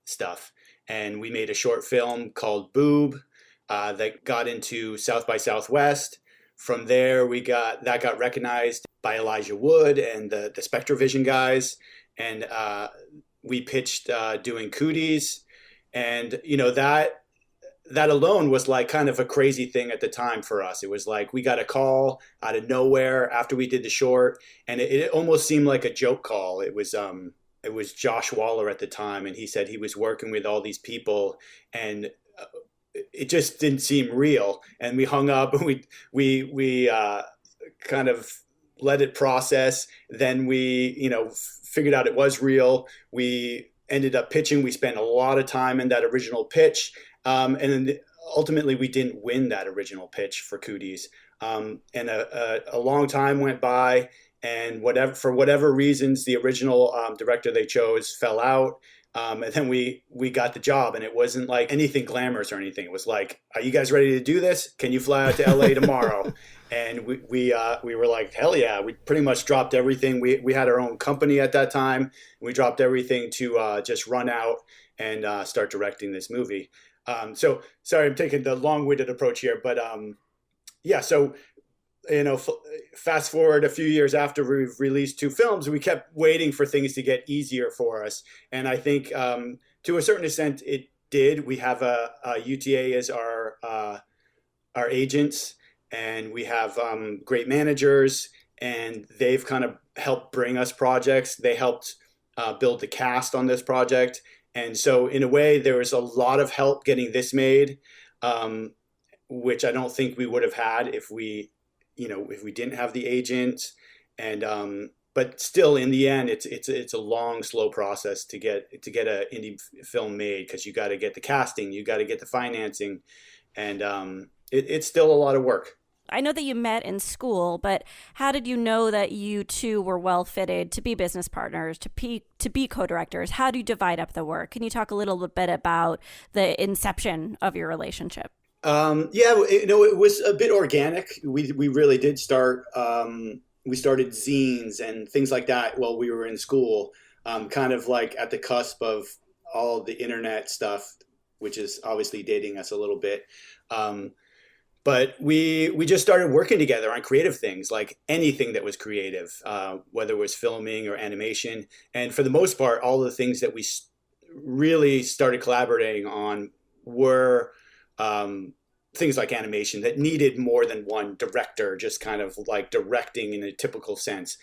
stuff. And we made a short film called Boob that got into South by Southwest. From there, that got recognized by Elijah Wood and the Spectrovision guys, and we pitched doing Cooties, and that alone was like kind of a crazy thing at the time for us. It was like we got a call out of nowhere after we did the short, and it almost seemed like a joke call. It was Josh Waller at the time, and he said he was working with all these people, and it just didn't seem real. And we hung up, and we kind of let it process. Then we, figured out it was real. We ended up pitching. We spent a lot of time in that original pitch. And then ultimately we didn't win that original pitch for Cooties. And a long time went by, and for whatever reasons, the original director they chose fell out. And then we got the job, and it wasn't like anything glamorous or anything. It was like, are you guys ready to do this? Can you fly out to LA tomorrow? And we were like, hell yeah. We pretty much dropped everything. We had our own company at that time. We dropped everything to just run out and start directing this movie. So sorry, I'm taking the long-winded approach here, but yeah, so fast forward a few years after we've released 2 films, we kept waiting for things to get easier for us. And I think to a certain extent it did. We have a UTA as our our agents, and we have great managers, and they've kind of helped bring us projects. They helped build the cast on this project. And so in a way, there was a lot of help getting this made, which I don't think we would have had if we didn't have the agent. And but still, in the end, it's a long, slow process to get a indie film made, because you got to get the casting, you got to get the financing, and it's still a lot of work.
I know that you met in school, but how did you know that you two were well fitted to be business partners, to be co-directors? How do you divide up the work? Can you talk a little bit about the inception of your relationship?
It was a bit organic. We really did start. We started zines and things like that while we were in school, kind of like at the cusp of all the internet stuff, which is obviously dating us a little bit. But we just started working together on creative things, like anything that was creative, whether it was filming or animation. And for the most part, all the things that we really started collaborating on were things like animation that needed more than one director, just kind of like directing in a typical sense.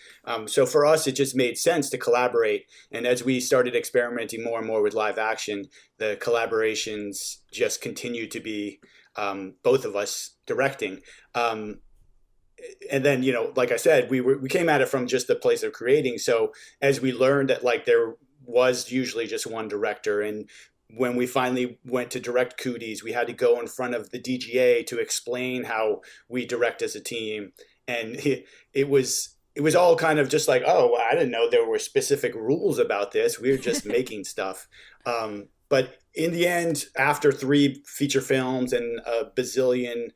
So for us, it just made sense to collaborate. And as we started experimenting more and more with live action, the collaborations just continued to be both of us directing. And then, like I said, we came at it from just the place of creating. So as we learned that like there was usually just one director, and when we finally went to direct Cooties, we had to go in front of the DGA to explain how we direct as a team. And it was all kind of just like, oh, I didn't know there were specific rules about this. We were just making stuff. But in the end, after 3 feature films and a bazillion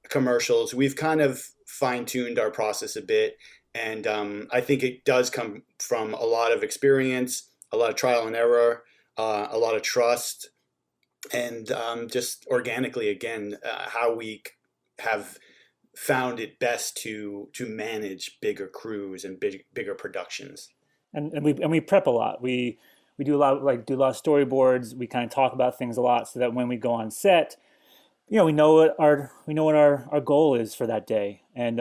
commercials, we've kind of fine-tuned our process a bit. And I think it does come from a lot of experience, a lot of trial and error, a lot of trust, and just organically, again, how we have found it best to manage bigger crews and bigger productions.
And we prep a lot. We do a lot of storyboards. We kind of talk about things a lot, so that when we go on set, we know what our goal is for that day. And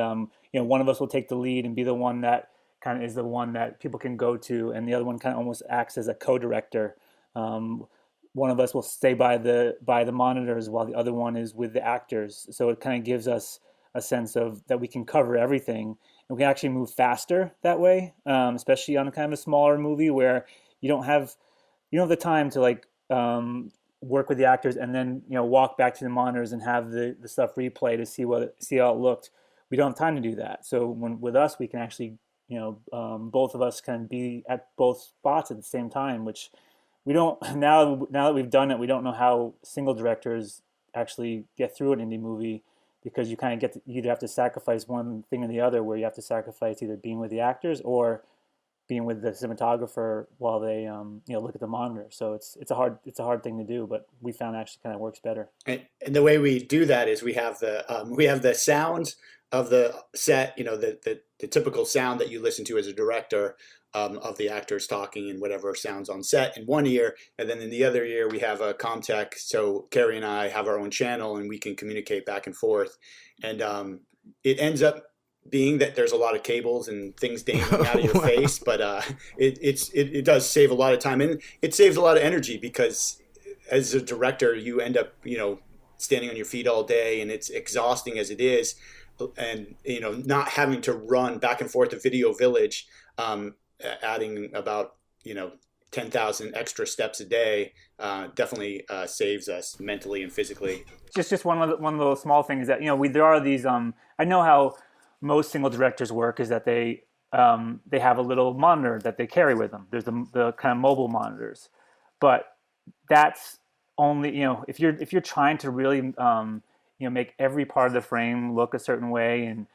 one of us will take the lead and be the one that kind of is the one that people can go to, and the other one kind of almost acts as a co-director. One of us will stay by the monitors while the other one is with the actors. So it kind of gives us a sense of that we can cover everything, and we can actually move faster that way, especially on a kind of a smaller movie where you don't have the time to work with the actors and then walk back to the monitors and have the stuff replay to see how it looked. We don't have time to do that. So with us, we can actually both of us can be at both spots at the same time, which we don't now that we've done it. We don't know how single directors actually get through an indie movie, because you kind of you either have to sacrifice one thing or the other, where you have to sacrifice either being with the actors or being with the cinematographer while they look at the monitor. So it's a hard thing to do, but we found actually kind of works better.
And the way we do that is we have the sound of the set, the typical sound that you listen to as a director, of the actors talking and whatever sounds on set in one ear, and then in the other ear we have a comtech. So Cary and I have our own channel, and we can communicate back and forth. And it ends up being that there's a lot of cables and things dangling out of your face, but it does save a lot of time, and it saves a lot of energy, because as a director you end up standing on your feet all day, and it's exhausting as it is, and not having to run back and forth to Video Village, adding about 10,000 extra steps a day definitely saves us mentally and physically.
Just one of the small things that there are these. I know how most single directors work is that they have a little monitor that they carry with them. There's the kind of mobile monitors, but that's only if you're trying to really make every part of the frame look a certain way, and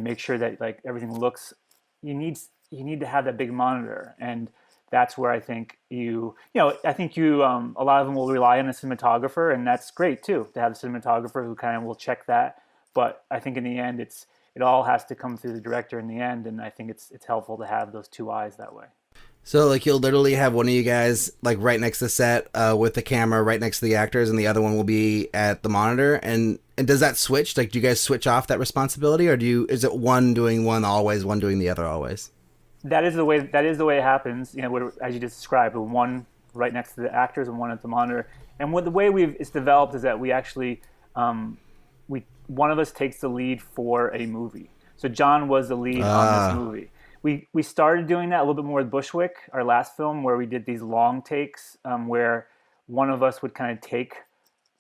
make sure that like everything looks. You need to have that big monitor, and that's where I think a lot of them will rely on a cinematographer, and that's great too, to have a cinematographer who kind of will check that. But I think in the end, it all has to come through the director in the end, and I think it's helpful to have those two eyes that way.
So like you'll literally have one of you guys like right next to the set with the camera right next to the actors, and the other one will be at the monitor. And And does that switch? Like, do you guys switch off that responsibility, or is it one doing one always, one doing the other always?
That is the way it happens. As you just described, one right next to the actors and one at the monitor. And the way it's developed is that we actually, one of us takes the lead for a movie. So John was the lead on this movie. We started doing that a little bit more with Bushwick, our last film, where we did these long takes, where one of us would kind of take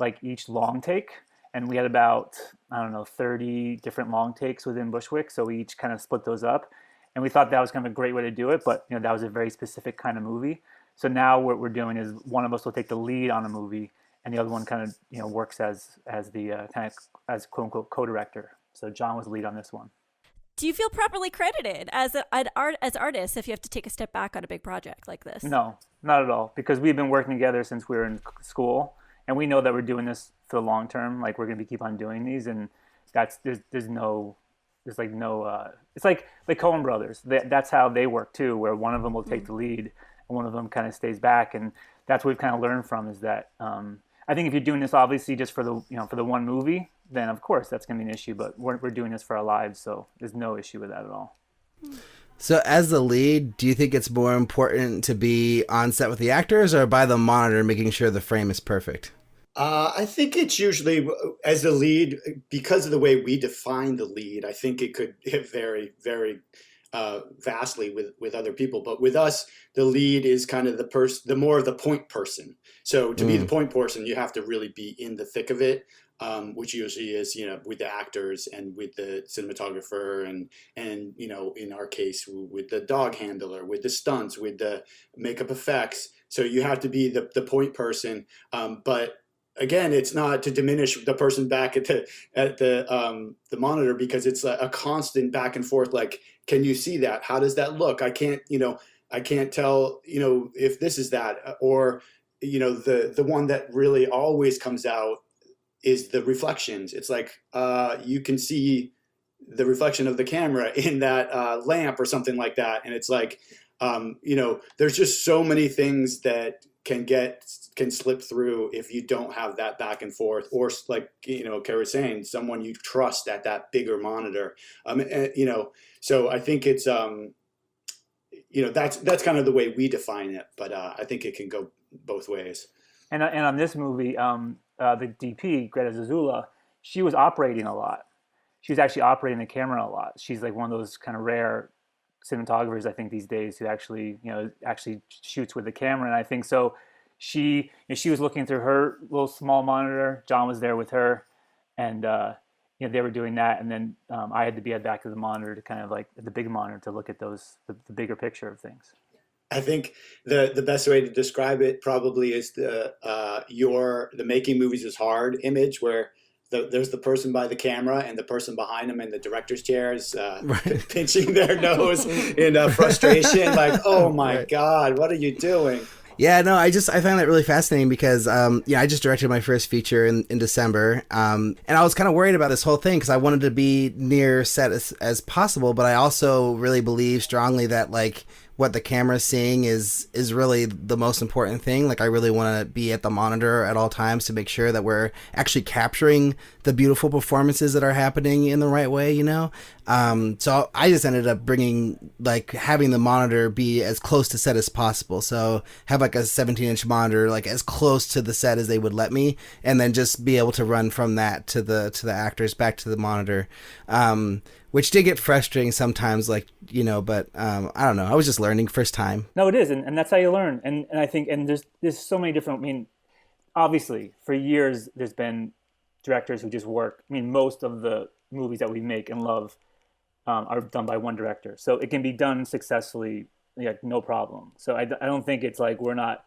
like each long take. And we had about, 30 different long takes within Bushwick. So we each kind of split those up. And we thought that was kind of a great way to do it. But, that was a very specific kind of movie. So now what we're doing is one of us will take the lead on a movie, and the other one kind of, works as the as quote unquote co-director. So John was the lead on this one.
Do you feel properly credited as artists if you have to take a step back on a big project like this?
No, not at all. Because we've been working together since we were in school. And we know that we're doing this for the long term. Like, we're going to keep on doing these, and it's like the Coen brothers. That's how they work too, where one of them will take the lead and one of them kind of stays back. And that's what we've kind of learned from is that I think if you're doing this obviously just for the one movie, then of course that's going to be an issue. But we're doing this for our lives, so there's no issue with that at all.
So as the lead, do you think it's more important to be on set with the actors or by the monitor making sure the frame is perfect?
I think it's usually as the lead, because of the way we define the lead, I think it could vary very vastly with other people. But with us, the lead is kind of the more of the point person. So to be the point person, you have to really be in the thick of it. Which usually is, with the actors and with the cinematographer and in our case, with the dog handler, with the stunts, with the makeup effects. So you have to be the point person. But again, it's not to diminish the person back at the monitor, because it's a constant back and forth. Like, can you see that? How does that look? I can't tell, if this is that, or, the one that really always comes out is the reflections. It's like you can see the reflection of the camera in that lamp or something like that. And it's like, there's just so many things that can slip through if you don't have that back and forth, or like, Cary was saying, someone you trust at that bigger monitor. So I think it's, that's kind of the way we define it, but I think it can go both ways.
And on this movie, the DP, Greta Zazula, she was operating a lot. She was actually operating the camera a lot. She's like one of those kind of rare cinematographers, I think, these days who actually shoots with the camera. And I think so. She was looking through her little small monitor. John was there with her, and they were doing that. And then I had to be at the back of the monitor to kind of like the big monitor to look at the bigger picture of things.
I think the best way to describe it probably is the making movies is hard image, where there's the person by the camera and the person behind them in the director's chairs pinching their nose in frustration, like, oh my God, what are you doing?
Yeah, no, I find that really fascinating because, I just directed my first feature in December, and I was kind of worried about this whole thing because I wanted to be near set as possible, but I also really believe strongly that, like, what the camera's seeing is really the most important thing. Like, I really want to be at the monitor at all times to make sure that we're actually capturing the beautiful performances that are happening in the right way, So I just ended up having the monitor be as close to set as possible. So have like a 17-inch monitor, like as close to the set as they would let me, and then just be able to run from that to the actors back to the monitor. Which did get frustrating sometimes, but I don't know. I was just learning first time.
No, it is, and that's how you learn. And I think, and there's so many different. Obviously, for years there's been directors who just work. Most of the movies that we make and love are done by one director, so it can be done successfully, no problem. So I don't think it's like we're not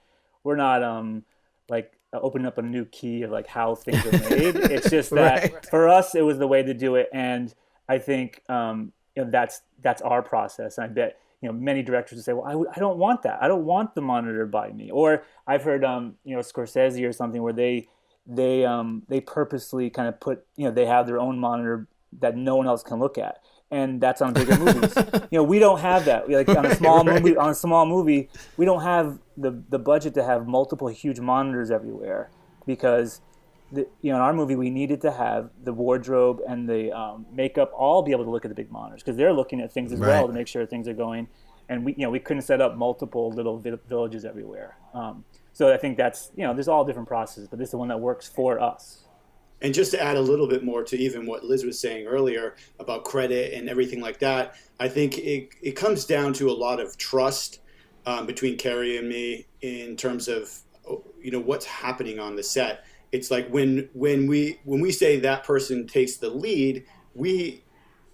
opening up a new key of like how things are made. It's just that for us it was the way to do it, and I think that's our process. And I bet many directors would say, well, I don't want that. I don't want the monitor by me. Or I've heard Scorsese or something where they purposely kind of put they have their own monitor that no one else can look at, and that's on bigger movies. We don't have that. Like on a small movie, we don't have the budget to have multiple huge monitors everywhere, because in our movie, we needed to have the wardrobe and the makeup all be able to look at the big monitors because they're looking at things as well to make sure things are going. And we couldn't set up multiple little villages everywhere. So I think that's, there's all different processes, but this is the one that works for us.
And just to add a little bit more to even what Liz was saying earlier about credit and everything like that, I think it comes down to a lot of trust between Cary and me in terms of, what's happening on the set. It's like when we say that person takes the lead, we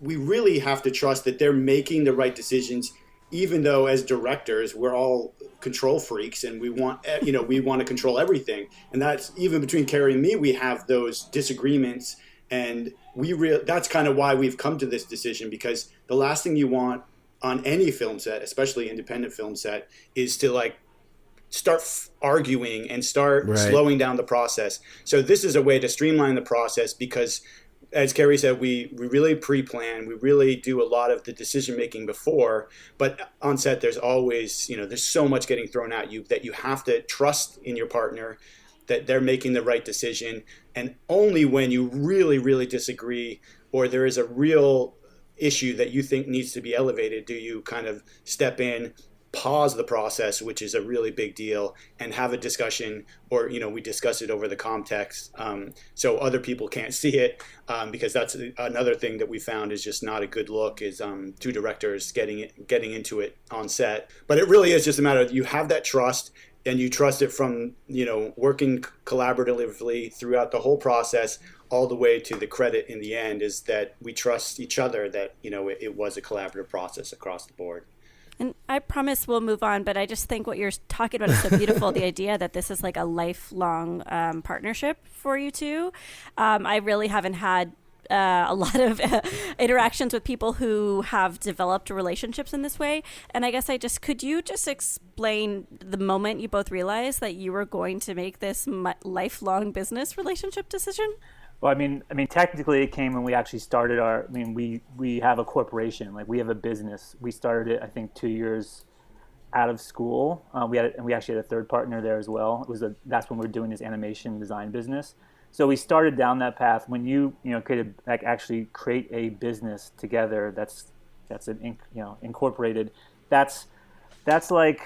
really have to trust that they're making the right decisions, even though as directors we're all control freaks and we want to control everything. And that's even between Cary and me, we have those disagreements, and that's kind of why we've come to this decision, because the last thing you want on any film set, especially independent film set, is to start arguing and start slowing down the process. So this is a way to streamline the process because, as Cary said, we really pre-plan. We really do a lot of the decision-making before. But on set, there's always, there's so much getting thrown at you that you have to trust in your partner that they're making the right decision. And only when you really, really disagree or there is a real issue that you think needs to be elevated do you kind of step in, pause the process, which is a really big deal, and have a discussion, or we discuss it over the context, so other people can't see it, because that's another thing that we found is just not a good look, is two directors getting into it on set. But it really is just a matter of you have that trust, and you trust it from working collaboratively throughout the whole process all the way to the credit in the end, is that we trust each other that it was a collaborative process across the board.
And I promise we'll move on, but I just think what you're talking about is so beautiful, the idea that this is like a lifelong partnership for you two. I really haven't had a lot of interactions with people who have developed relationships in this way. And I guess could you just explain the moment you both realized that you were going to make this lifelong business relationship decision?
Well, I mean, technically it came when we actually started we have a corporation, we have a business. We started it, I think, 2 years out of school. We actually had a third partner there as well. That's when we were doing this animation design business. So we started down that path. When you could actually create a business together that's incorporated, that's like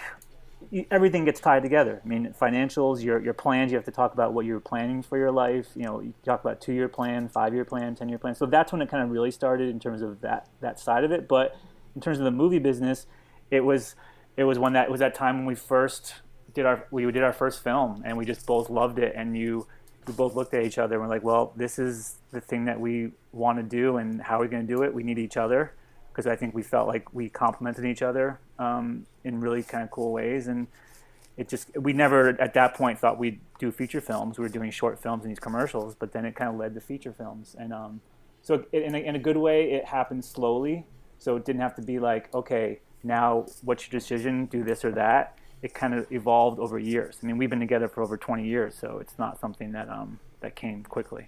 everything gets tied together. I mean, financials, your plans, you have to talk about what you're planning for your life. You talk about 2-year plan, 5-year plan, 10-year plan. So that's when it kind of really started in terms of that side of it. But in terms of the movie business, it was that time when we did our first film, and we just both loved it, and we both looked at each other and we're like, well, this is the thing that we want to do, and how are we going to do it? We need each other, because I think we felt like we complemented each other in really kind of cool ways. And we never at that point thought we'd do feature films. We were doing short films and these commercials, but then it kind of led to feature films. And so in a good way, it happened slowly. So it didn't have to be like, okay, now what's your decision? Do this or that. It kind of evolved over years. I mean, we've been together for over 20 years, so it's not something that came quickly.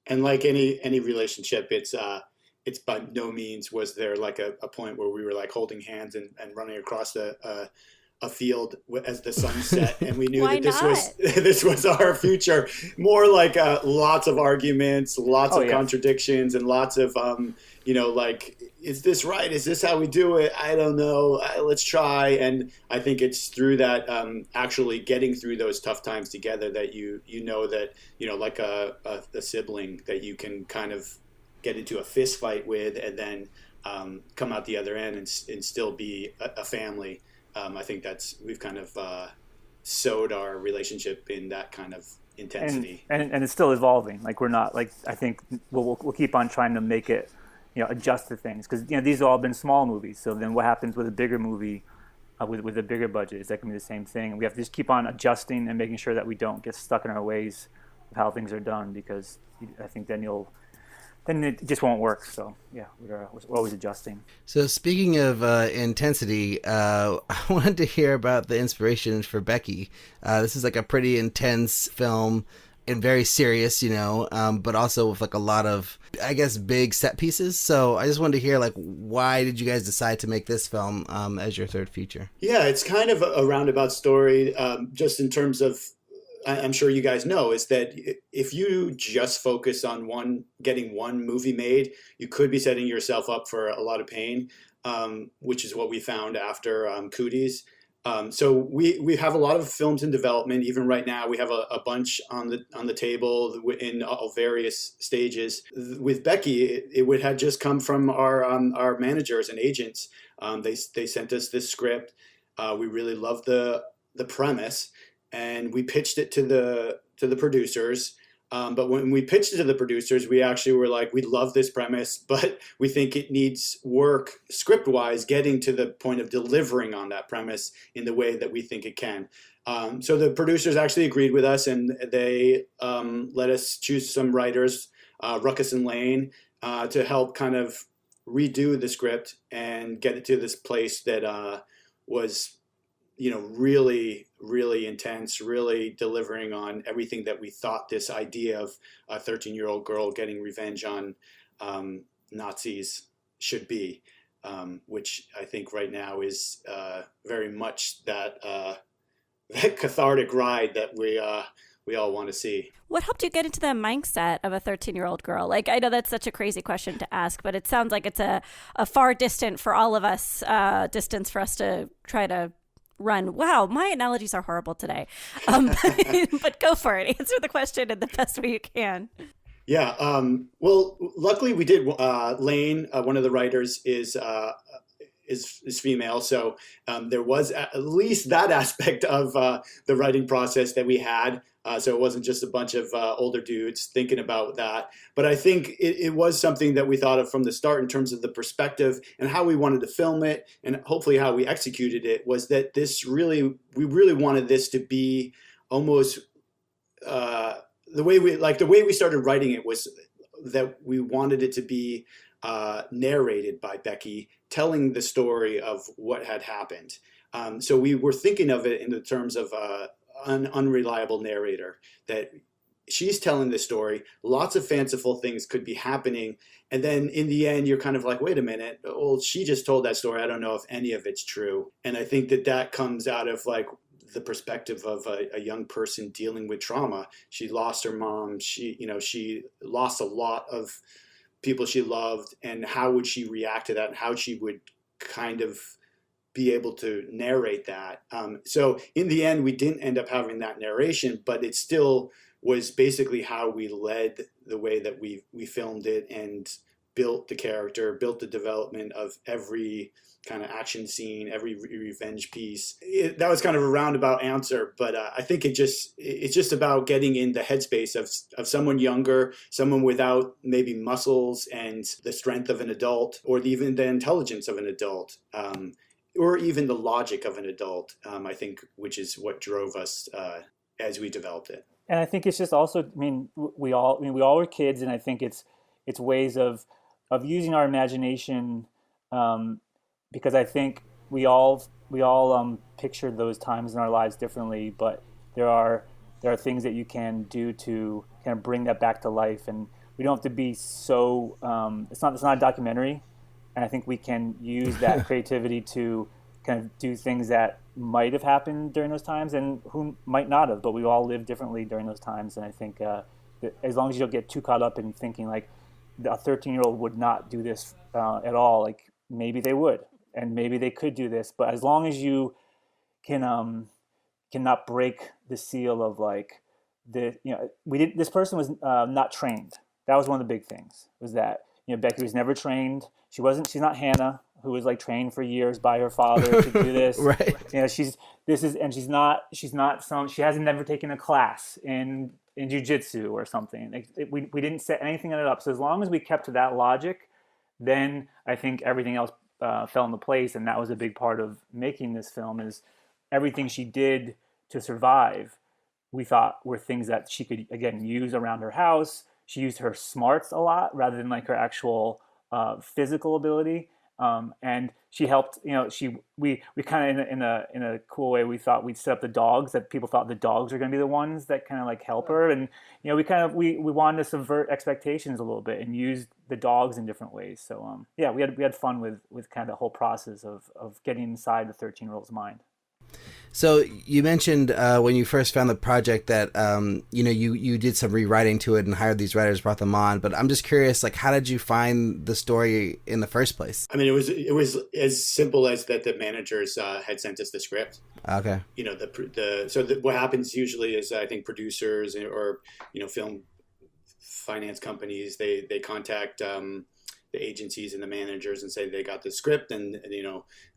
And like any relationship, it's by no means was there like a point where we were like holding hands and running across a field as the sun set, and we knew that this was our future. More like lots of arguments, lots of contradictions, and lots of is this right? Is this how we do it? I don't know. Let's try. And I think it's through that actually getting through those tough times together that you know that like a sibling that you can kind of get into a fist fight with, and then come out the other end and still be a family. I think we've kind of sowed our relationship in that kind of intensity,
and it's still evolving. Like we're not like, I think we'll keep on trying to make it, adjust to things, because these have all been small movies. So then what happens with a bigger movie, with a bigger budget? Is that going to be the same thing? And we have to just keep on adjusting and making sure that we don't get stuck in our ways of how things are done, because I think then it just won't work. So yeah, we're always adjusting.
So speaking of intensity, I wanted to hear about the inspiration for Becky. This is like a pretty intense film and very serious, but also with like a lot of, I guess, big set pieces. So I just wanted to hear, like, why did you guys decide to make this film as your third feature?
Yeah, it's kind of a roundabout story, just in terms of I'm sure you guys know, is that if you just focus on getting one movie made, you could be setting yourself up for a lot of pain, which is what we found after Cooties. So we have a lot of films in development. Even right now, we have a bunch on the table in all various stages. With Becky, it would have just come from our managers and agents. They sent us this script. We really loved the premise, and we pitched it to the producers. But when we pitched it to the producers, we actually were like, we love this premise, but we think it needs work script-wise, getting to the point of delivering on that premise in the way that we think it can. So the producers actually agreed with us, and they let us choose some writers, Ruckus and Lane, to help kind of redo the script and get it to this place that was, really, really intense, really delivering on everything that we thought this idea of a 13-year-old girl getting revenge on Nazis should be, which I think right now is very much that cathartic ride that we all want to see.
What helped you get into the mindset of a 13-year-old girl? Like, I know that's such a crazy question to ask, but it sounds like it's a far distant for all of us, distance for us to try to run. Wow, my analogies are horrible today. But go for it. Answer the question in the best way you can.
Yeah. Well, luckily we did. Lane, one of the writers, is female, so there was at least that aspect of the writing process that we had. So it wasn't just a bunch of older dudes thinking about that. But I think it was something that we thought of from the start in terms of the perspective and how we wanted to film it, and hopefully how we executed it, was that we really wanted this to be almost the way we started writing it was that we wanted it to be narrated by Becky, telling the story of what had happened. So we were thinking of it in the terms of an unreliable narrator, that she's telling the story, lots of fanciful things could be happening, and then in the end you're kind of like, wait a minute, well, she just told that story, I don't know if any of it's true. And I think that comes out of like the perspective of a young person dealing with trauma. She lost her mom, she lost a lot of people she loved, and how would she react to that, and how she would kind of be able to narrate that. So in the end, we didn't end up having that narration, but it still was basically how we led the way that we filmed it and built the character, built the development of every kind of action scene, every revenge piece. That was kind of a roundabout answer, but I think it's just about getting in the headspace of someone younger, someone without maybe muscles and the strength of an adult, or even the intelligence of an adult, or even the logic of an adult, I think, which is what drove us as we developed it.
And I think it's just also, we all were kids, and I think it's ways of using our imagination, because I think we all pictured those times in our lives differently, but there are things that you can do to kind of bring that back to life, and we don't have to be so. It's not a documentary, and I think we can use that creativity to kind of do things that might have happened during those times, and who might not have, but we all lived differently during those times. And I think that as long as you don't get too caught up in thinking like a 13-year-old would not do this at all, like maybe they would, and maybe they could do this, but as long as you cannot break the seal of like this person was not trained. That was one of the big things, was that Becky was never trained. She's not Hannah, who was like trained for years by her father to do this.
Right.
She hasn't never taken a class in jiu-jitsu or something. We didn't set anything of it up. So as long as we kept to that logic, then I think everything else fell into place. And that was a big part of making this film, is everything she did to survive, we thought were things that she could, again, use around her house. She used her smarts a lot rather than like her actual physical ability. And she helped, we kind of in a cool way, we thought we'd set up the dogs, that people thought the dogs were going to be the ones that kind of like help her. And, we wanted to subvert expectations a little bit and use the dogs in different ways. So, we had fun with kind of the whole process of getting inside the 13-year-old's mind.
So you mentioned when you first found the project that you did some rewriting to it and hired these writers, brought them on. But I'm just curious, like, how did you find the story in the first place?
I mean, it was as simple as that the managers had sent us the script.
Okay.
You know, what happens usually is I think producers or film finance companies they contact the agencies and the managers and say they got the script, and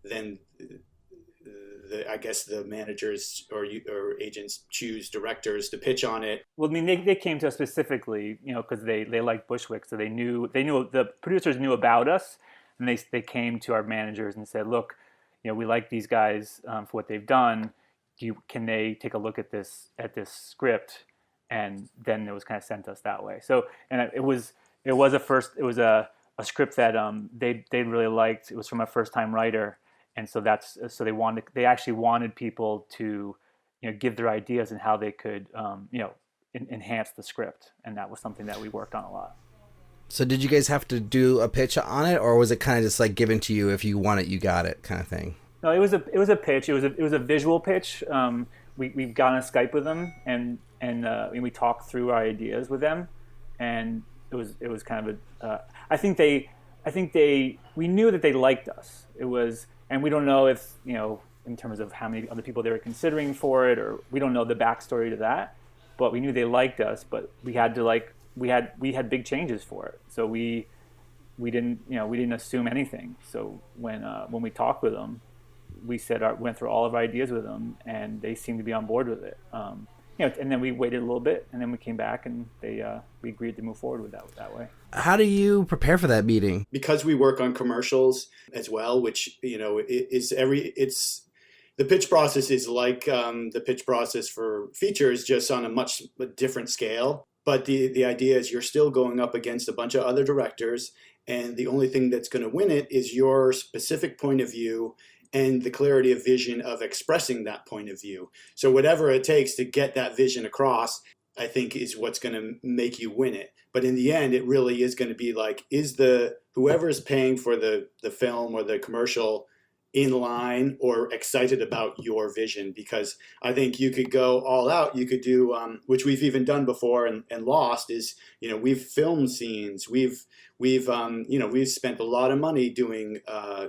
then. I guess the managers or agents choose directors to pitch on it.
Well, I mean, they came to us specifically, because they liked Bushwick, so they knew the producers knew about us, and they came to our managers and said, "Look, we like these guys for what they've done. Can they take a look at this script?" And then it was kind of sent us that way. So, and it was a script that they really liked. It was from a first time writer. And so they actually wanted people to, give their ideas and how they could, enhance the script. And that was something that we worked on a lot.
So did you guys have to do a pitch on it, or was it kind of just like given to you, if you want it, you got it kind of thing?
No, it was a pitch. It was a visual pitch. We've got on Skype with them and we talked through our ideas with them, and it was kind of we knew that they liked us. And we don't know if, in terms of how many other people they were considering for it, or we don't know the backstory to that, but we knew they liked us, but we had to we had big changes for it. So we didn't assume anything. So when we talked with them, we went through all of our ideas with them, and they seemed to be on board with it. And then we waited a little bit, and then we came back, and we agreed to move forward with that way.
How do you prepare for that meeting?
Because we work on commercials as well, which it's the pitch process is like the pitch process for features, just on a much different scale. But the idea is you're still going up against a bunch of other directors, and the only thing that's going to win it is your specific point of view and the clarity of vision of expressing that point of view. So whatever it takes to get that vision across, I think, is what's going to make you win it. But in the end, it really is going to be like, is whoever's paying for the film or the commercial in line or excited about your vision? Because I think you could go all out. You could do, which we've even done before and lost, is, we've filmed scenes. We've spent a lot of money doing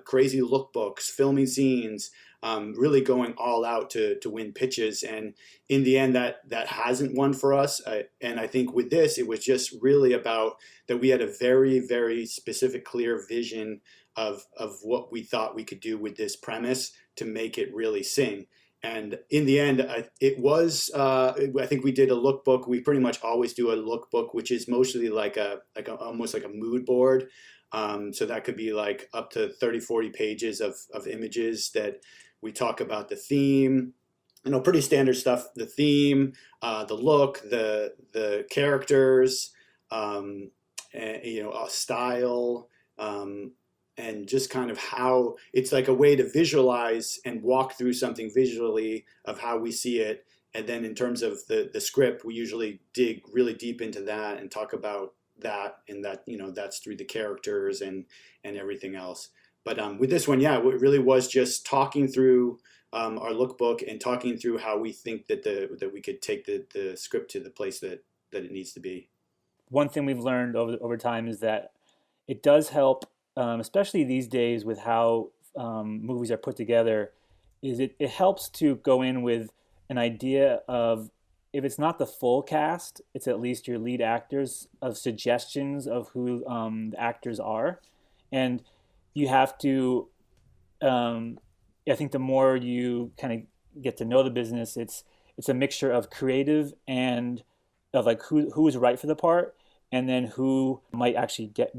crazy lookbooks, filming scenes, really going all out to win pitches. And in the end, that hasn't won for us. And I think with this, it was just really about that we had a very, very specific, clear vision of what we thought we could do with this premise to make it really sing. And in the end, I think we did a lookbook. We pretty much always do a lookbook, which is mostly almost like a mood board. So that could be like up to 30, 40 pages of images that we talk about the theme, pretty standard stuff, the theme, the look, the characters, style, and just kind of how it's like a way to visualize and walk through something visually of how we see it. And then in terms of the script, we usually dig really deep into that and talk about that, and that, that's through the characters and everything else. But with this one, it really was just talking through our lookbook and talking through how we think that we could take the script to the place that it needs to be.
One thing we've learned over time is that it does help, especially these days with how movies are put together, is it helps to go in with an idea of, if it's not the full cast, it's at least your lead actors, of suggestions of who the actors are. And you have to, I think the more you kind of get to know the business, it's a mixture of creative and of like who is right for the part, and then who might actually get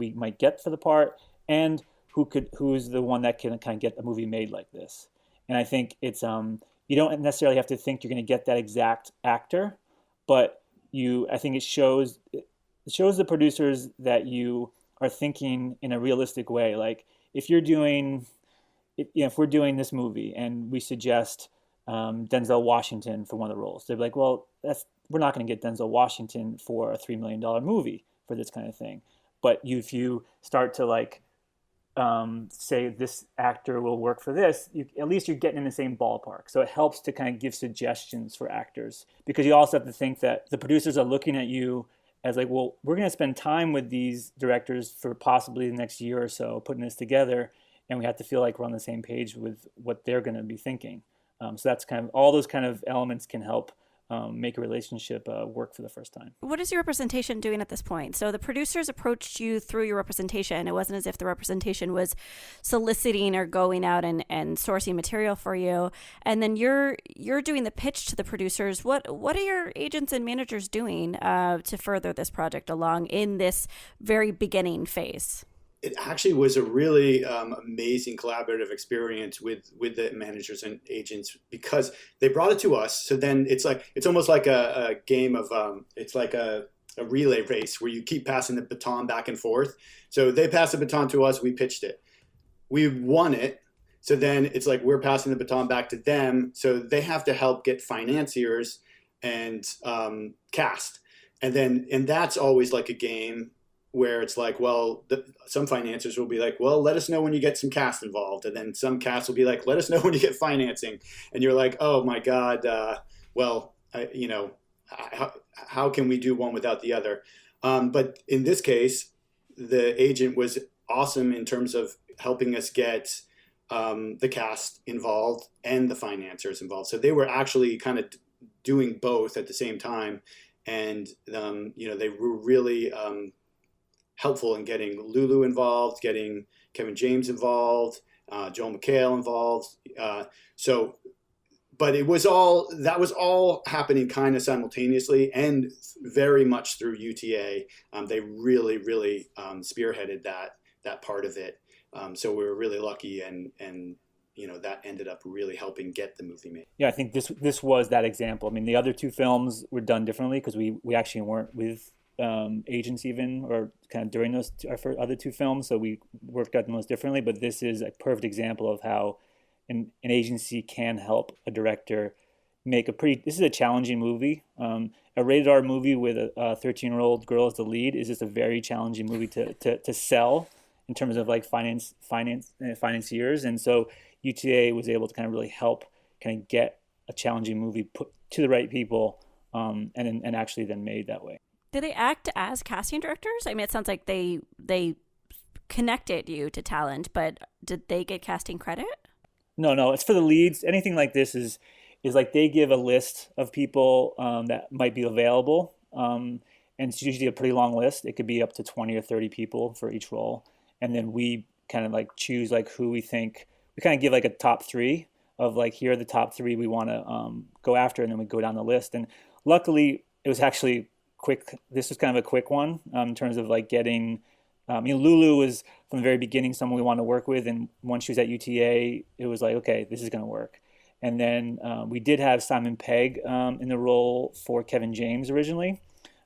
for the part, and who's the one that can kind of get a movie made like this. And I think it's you don't necessarily have to think you're going to get that exact actor, but I think it shows the producers that you are thinking in a realistic way. Like if we're doing this movie and we suggest Denzel Washington for one of the roles, they're like, well, we're not going to get Denzel Washington for a $3 million movie for this kind of thing. But if you start to say this actor will work for this, at least you're getting in the same ballpark. So it helps to kind of give suggestions for actors, because you also have to think that the producers are looking at you as like, well, we're going to spend time with these directors for possibly the next year or so putting this together, and we have to feel like we're on the same page with what they're going to be thinking. So that's kind of, all those kind of elements can help make a relationship work for the first time.
What is your representation doing at this point? So the producers approached you through your representation. It wasn't as if the representation was soliciting or going out and sourcing material for you. And then you're doing the pitch to the producers. What are your agents and managers doing to further this project along in this very beginning phase?
It actually was a really amazing collaborative experience with the managers and agents, because they brought it to us. So then it's almost like a game of it's like a relay race where you keep passing the baton back and forth. So they passed the baton to us, we pitched it, we won it. So then it's like we're passing the baton back to them. So they have to help get financiers and cast, and that's always like a game where it's like, well, some financiers will be like, well, let us know when you get some cast involved. And then some cast will be like, let us know when you get financing. And you're like, oh my God, how can we do one without the other? But in this case, the agent was awesome in terms of helping us get the cast involved and the financiers involved. So they were actually kind of doing both at the same time. And, they were really helpful in getting Lulu involved, getting Kevin James involved, Joel McHale involved. But that was all happening kind of simultaneously and very much through UTA. They really, really spearheaded that part of it. So we were really lucky, and that ended up really helping get the movie made.
Yeah, I think this was that example. I mean, the other two films were done differently because we actually weren't with agents even, or kind of during those our other two films, so we worked out the most differently. But this is a perfect example of how an agency can help a director make this is a challenging movie. A rated R movie with a 13-year-old girl as the lead is just a very challenging movie to sell in terms of like financiers. And so UTA was able to kind of really help kind of get a challenging movie put to the right people, and actually then made that way.
Did they act as casting directors? I mean, it sounds like they connected you to talent, but did they get casting credit?
No, it's for the leads. Anything like this is like they give a list of people that might be available, and it's usually a pretty long list. It could be up to 20 or 30 people for each role, and then we kind of like choose like who we think. We kind of give like a top three of like, here are the top three we want to go after, and then we go down the list. And luckily, it was actually quick. This was kind of a quick one in terms of like getting. Lulu was from the very beginning someone we wanted to work with, and once she was at UTA, it was like, okay, this is going to work. And then we did have Simon Pegg in the role for Kevin James originally,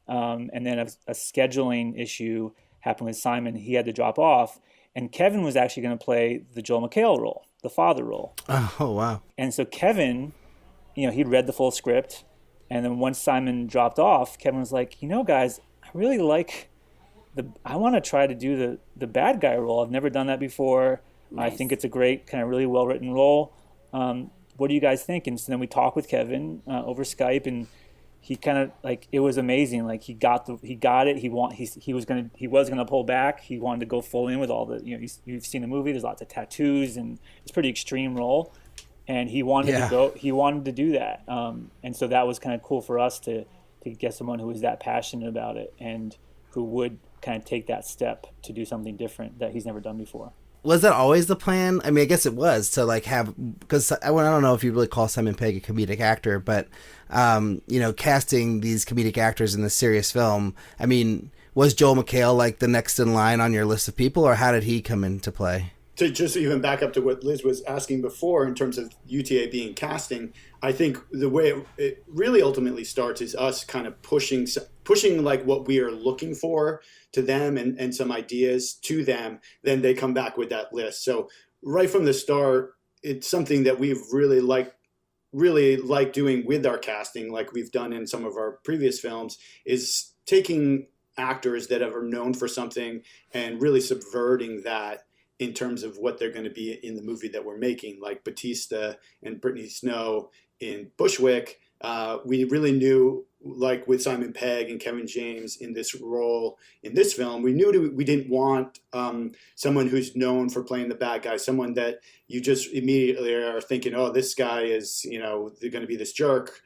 and then a scheduling issue happened with Simon. He had to drop off, and Kevin was actually going to play the Joel McHale role, the father role.
Oh wow!
And so Kevin, he'd read the full script. And then once Simon dropped off, Kevin was like, guys, I really like I want to try to do the bad guy role. I've never done that before. Nice. I think it's a great kind of really well-written role. What do you guys think? And so then we talked with Kevin over Skype, and he kind of like, it was amazing. Like he got it. He was gonna pull back. He wanted to go full in with all the, you've seen the movie. There's lots of tattoos, and it's a pretty extreme role. And he wanted to go. He wanted to do that, and so that was kind of cool for us to get someone who was that passionate about it and who would kind of take that step to do something different that he's never done before.
Was that always the plan? I mean, I guess it was to like have, because I don't know if you really call Simon Pegg a comedic actor, but casting these comedic actors in this serious film. I mean, was Joel McHale like the next in line on your list of people, or how did he come into play?
To just even back up to what Liz was asking before in terms of UTA being casting, I think the way it really ultimately starts is us kind of pushing like what we are looking for to them and some ideas to them. Then they come back with that list. So right from the start, it's something that we've really liked doing with our casting, like we've done in some of our previous films, is taking actors that are known for something and really subverting that in terms of what they're going to be in the movie that we're making, like Batista and Brittany Snow in Bushwick. We really knew, like with Simon Pegg and Kevin James in this role in this film, we knew we didn't want someone who's known for playing the bad guy, someone that you just immediately are thinking, oh, this guy is, they're going to be this jerk.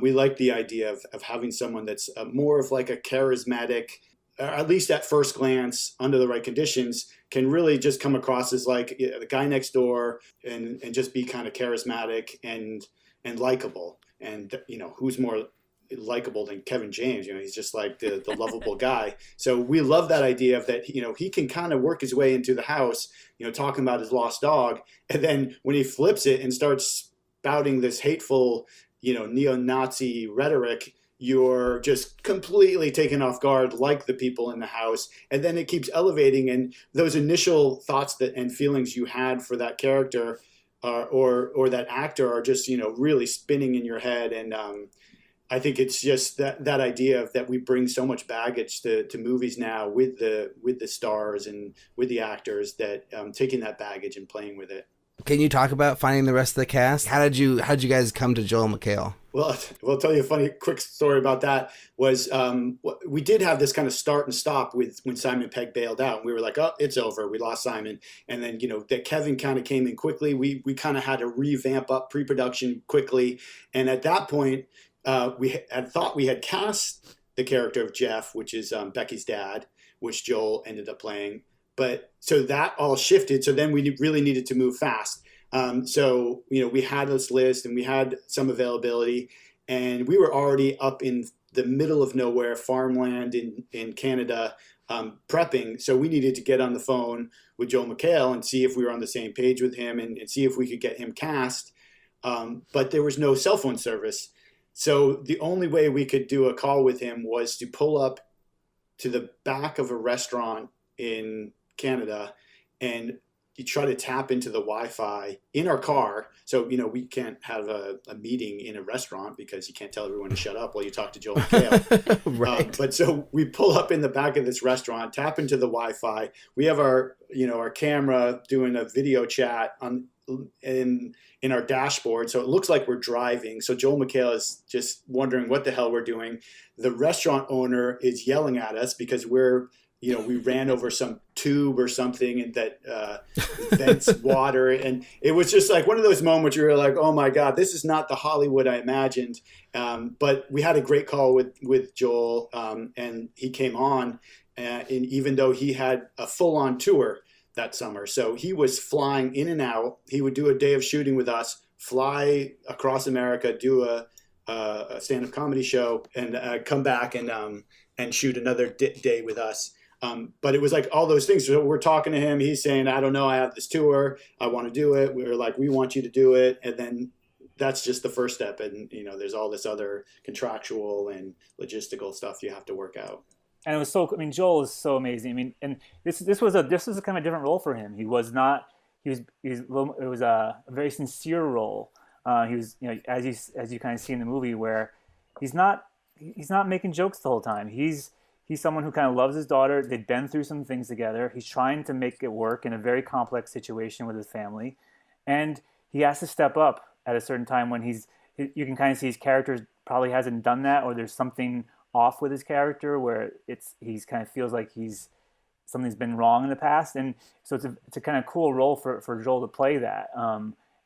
We like the idea of having someone that's more of like a charismatic, at least at first glance, under the right conditions, can really just come across as like the guy next door and just be kind of charismatic and likable. And, who's more likable than Kevin James? He's just like the lovable guy. So we love that idea of that, he can kind of work his way into the house, talking about his lost dog. And then when he flips it and starts spouting this hateful, neo-Nazi rhetoric, you're just completely taken off guard, like the people in the house. And then it keeps elevating. And those initial thoughts and feelings you had for that character or that actor are just, really spinning in your head. And I think it's just that idea of that we bring so much baggage to movies now with the stars and with the actors, that taking that baggage and playing with it.
Can you talk about finding the rest of the cast? How did you guys come to Joel McHale?
Well, I'll tell you a funny, quick story about that. Was we did have this kind of start and stop with when Simon Pegg bailed out. We were like, oh, it's over. We lost Simon. And then, that Kevin kind of came in quickly. We kind of had to revamp up pre-production quickly. And at that point, we had thought we had cast the character of Jeff, which is Becky's dad, which Joel ended up playing. But so that all shifted. So then we really needed to move fast. So, we had this list and we had some availability, and we were already up in the middle of nowhere, farmland in Canada, prepping. So we needed to get on the phone with Joel McHale and see if we were on the same page with him and see if we could get him cast. But there was no cell phone service. So the only way we could do a call with him was to pull up to the back of a restaurant in Canada and you try to tap into the Wi-Fi in our car. So, we can't have a meeting in a restaurant because you can't tell everyone to shut up while you talk to Joel McHale.
Right.
But so we pull up in the back of this restaurant, tap into the Wi-Fi. We have our camera doing a video chat in our dashboard. So it looks like we're driving. So Joel McHale is just wondering what the hell we're doing. The restaurant owner is yelling at us because we ran over some tube or something and that vents water. And it was just like one of those moments where you're like, oh my God, this is not the Hollywood I imagined. But we had a great call with Joel and he came on. And even though he had a full-on tour that summer, so he was flying in and out. He would do a day of shooting with us, fly across America, do a stand-up comedy show, and come back and shoot another day with us. But it was like all those things. So we're talking to him. He's saying, I don't know. I have this tour. I want to do it. We were like, we want you to do it. And then that's just the first step. And, there's all this other contractual and logistical stuff you have to work out.
And it was Joel is so amazing. And this was a kind of different role for him. It was a very sincere role. He was, as you kind of see in the movie, where he's not making jokes the whole time. He's someone who kind of loves his daughter. They've been through some things together. He's trying to make it work in a very complex situation with his family. And he has to step up at a certain time when you can kind of see his character probably hasn't done that, or there's something off with his character where he's kind of feels like something's been wrong in the past. And so it's a kind of cool role for Joel to play that.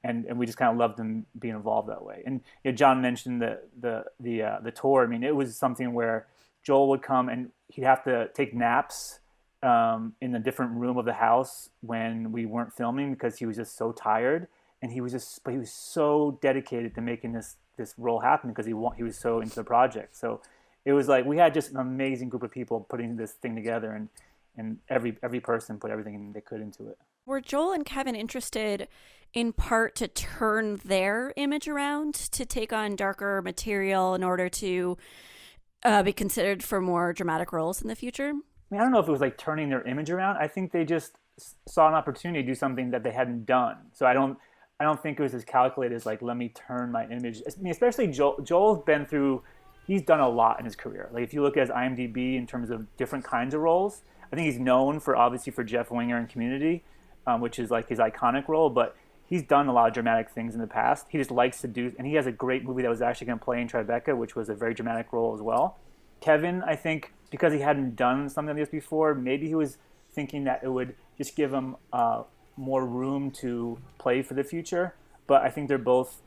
And we just kind of loved him being involved that way. And John mentioned the tour. It was something where Joel would come and he'd have to take naps in a different room of the house when we weren't filming because he was just so tired. And he was so dedicated to making this role happen because he was so into the project. So it was like we had just an amazing group of people putting this thing together, and every person put everything they could into it.
Were Joel and Kevin interested in part to turn their image around to take on darker material in order to be considered for more dramatic roles in the future?
I don't know if it was like turning their image around. I think they just saw an opportunity to do something that they hadn't done. So I don't think it was as calculated as like, let me turn my image. Especially Joel's been through, he's done a lot in his career. Like if you look at his IMDb in terms of different kinds of roles, I think he's known obviously for Jeff Winger and Community, which is like his iconic role, but he's done a lot of dramatic things in the past. He just likes to do, and he has a great movie that was actually going to play in Tribeca, which was a very dramatic role as well. Kevin, I think, because he hadn't done something like this before, maybe he was thinking that it would just give him more room to play for the future. But I think they're both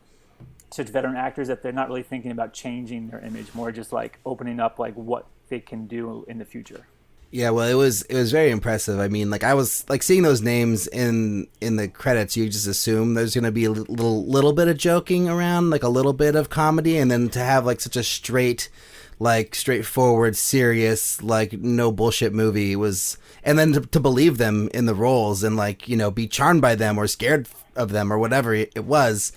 such veteran actors that they're not really thinking about changing their image, more just like opening up like what they can do in the future.
Yeah, well, it was very impressive. I mean, like I was like seeing those names in the credits, you just assume there's going to be a little bit of joking around, like a little bit of comedy, and then to have like such a straightforward, serious, like no bullshit movie was, and then to believe them in the roles and like, you know, be charmed by them or scared of them or whatever it was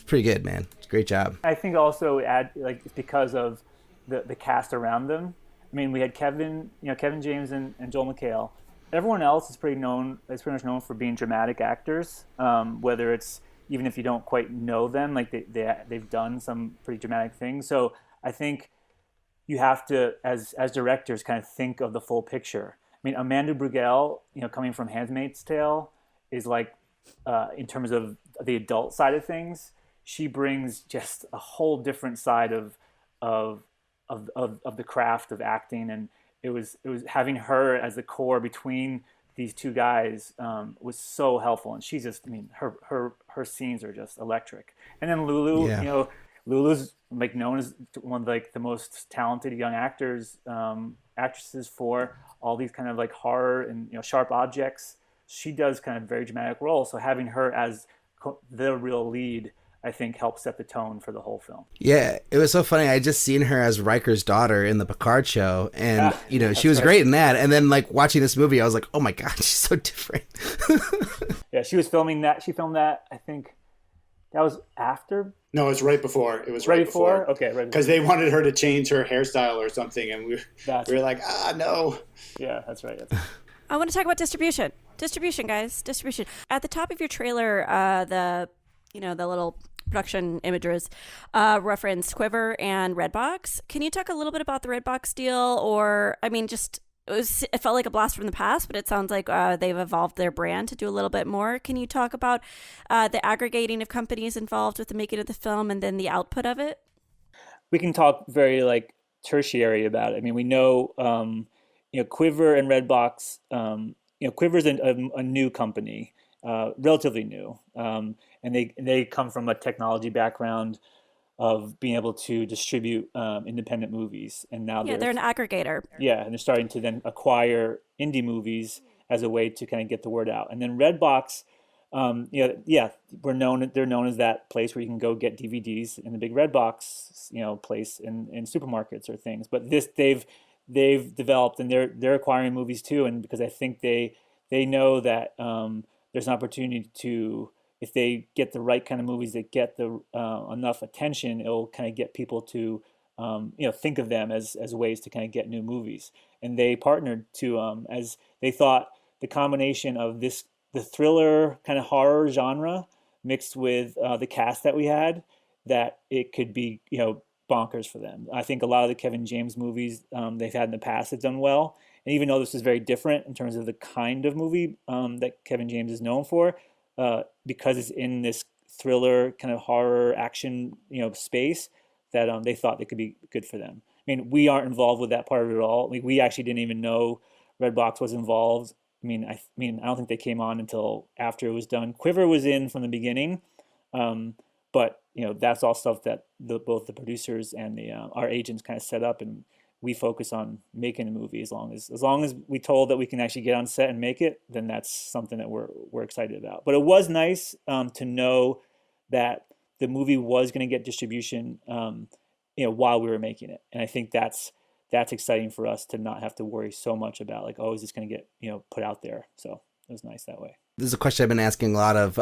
pretty good, man. Great job.
I think also it's because of the cast around them. I mean, we had Kevin James and Joel McHale. Everyone else is pretty much known for being dramatic actors. Whether it's, even if you don't quite know them, like they've done some pretty dramatic things. So I think you have to, as directors, kind of think of the full picture. I mean, Amanda Brugel, you know, coming from Handmaid's Tale, is like, in terms of the adult side of things, she brings just a whole different side of the craft of acting, and it was having her as the core between these two guys was so helpful. And she's just, I mean, her scenes are just electric. And then Lulu, you know, Lulu's like known as one of like the most talented young actresses for all these kind of like horror and, you know, sharp objects. She does kind of very dramatic roles. So having her as the real lead, I think, helps set the tone for the whole film.
Yeah, it was so funny. I just seen her as Riker's daughter in the Picard show, and you know, she was great in that. And then like watching this movie, I was like, oh my god, she's so different.
Yeah, she was filming that. She filmed that, I think that was after.
No, it was right before. It was
right before. Okay, right.
Because they wanted her to change her hairstyle or something, and we were like, no.
Yeah, that's right.
I want to talk about distribution. Distribution, guys. Distribution. At the top of your trailer, the little production images referenced Quiver and Redbox. Can you talk a little bit about the Redbox deal? Or, I mean, just it felt like a blast from the past, but it sounds like they've evolved their brand to do a little bit more. Can you talk about the aggregating of companies involved with the making of the film and then the output of it?
We can talk very like tertiary about it. I mean, we know, Quiver and Redbox. Quiver's a new company, relatively new, and they come from a technology background of being able to distribute independent movies, and now
they're an aggregator.
Yeah, and they're starting to then acquire indie movies as a way to kind of get the word out. And then Redbox, they're known as that place where you can go get DVDs in the big Redbox, place in supermarkets or things. But they've developed, and they're acquiring movies too, and because I think they know that there's an opportunity to, if they get the right kind of movies that get the enough attention, it'll kind of get people to think of them as ways to kind of get new movies. And they partnered to as they thought the combination of the thriller kind of horror genre mixed with the cast that we had, that it could be bonkers for them. I think a lot of the Kevin James movies they've had in the past have done well. And even though this is very different in terms of the kind of movie that Kevin James is known for, because it's in this thriller kind of horror action space, that they thought it could be good for them. I mean, we aren't involved with that part of it at all. We actually didn't even know Redbox was involved. I don't think they came on until after it was done. Quiver was in from the beginning, but that's all stuff that both the producers and our agents kind of set up, and we focus on making the movie. As long as we told that we can actually get on set and make it, then that's something that we're excited about. But it was nice to know that the movie was going to get distribution, while we were making it, and I think that's exciting for us to not have to worry so much about like, oh, is this going to get put out there? So it was nice that way.
This is a question I've been asking a lot of,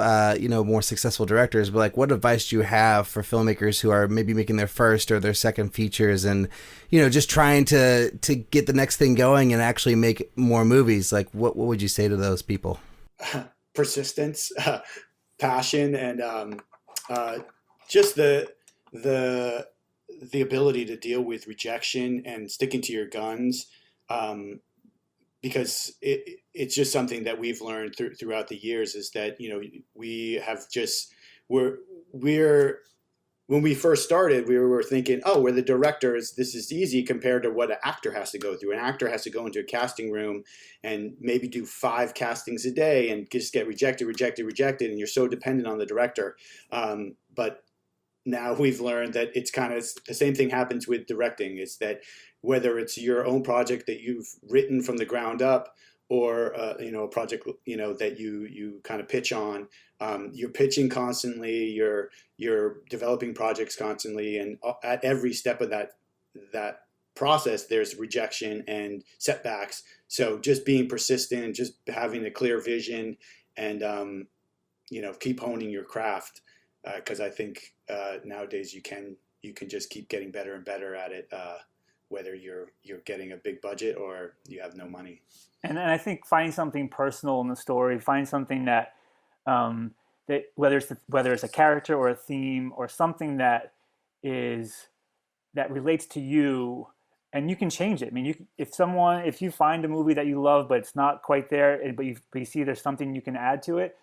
more successful directors, but like, what advice do you have for filmmakers who are maybe making their first or their second features and, just trying to get the next thing going and actually make more movies? Like, what would you say to those people?
Persistence, passion, and just the ability to deal with rejection and sticking to your guns. because it's just something that we've learned throughout the years, is that, we have just, we're when we first started, we were thinking, oh, we're the directors. This is easy compared to what an actor has to go through. An actor has to go into a casting room and maybe do 5 castings a day and just get rejected. And you're so dependent on the director. But now we've learned that it's kind of the same thing happens with directing. It's that whether it's your own project that you've written from the ground up, or a project that you kind of pitch on, you're pitching constantly, you're developing projects constantly, and at every step of that process there's rejection and setbacks. So just being persistent, just having a clear vision, and keep honing your craft, because I think nowadays you can just keep getting better and better at it, whether you're getting a big budget or you have no money.
And I think finding something personal in the story, find something that that whether it's a character or a theme or something that relates to you, and you can change it. I mean, if you find a movie that you love but it's not quite there, but you see there's something you can add to it,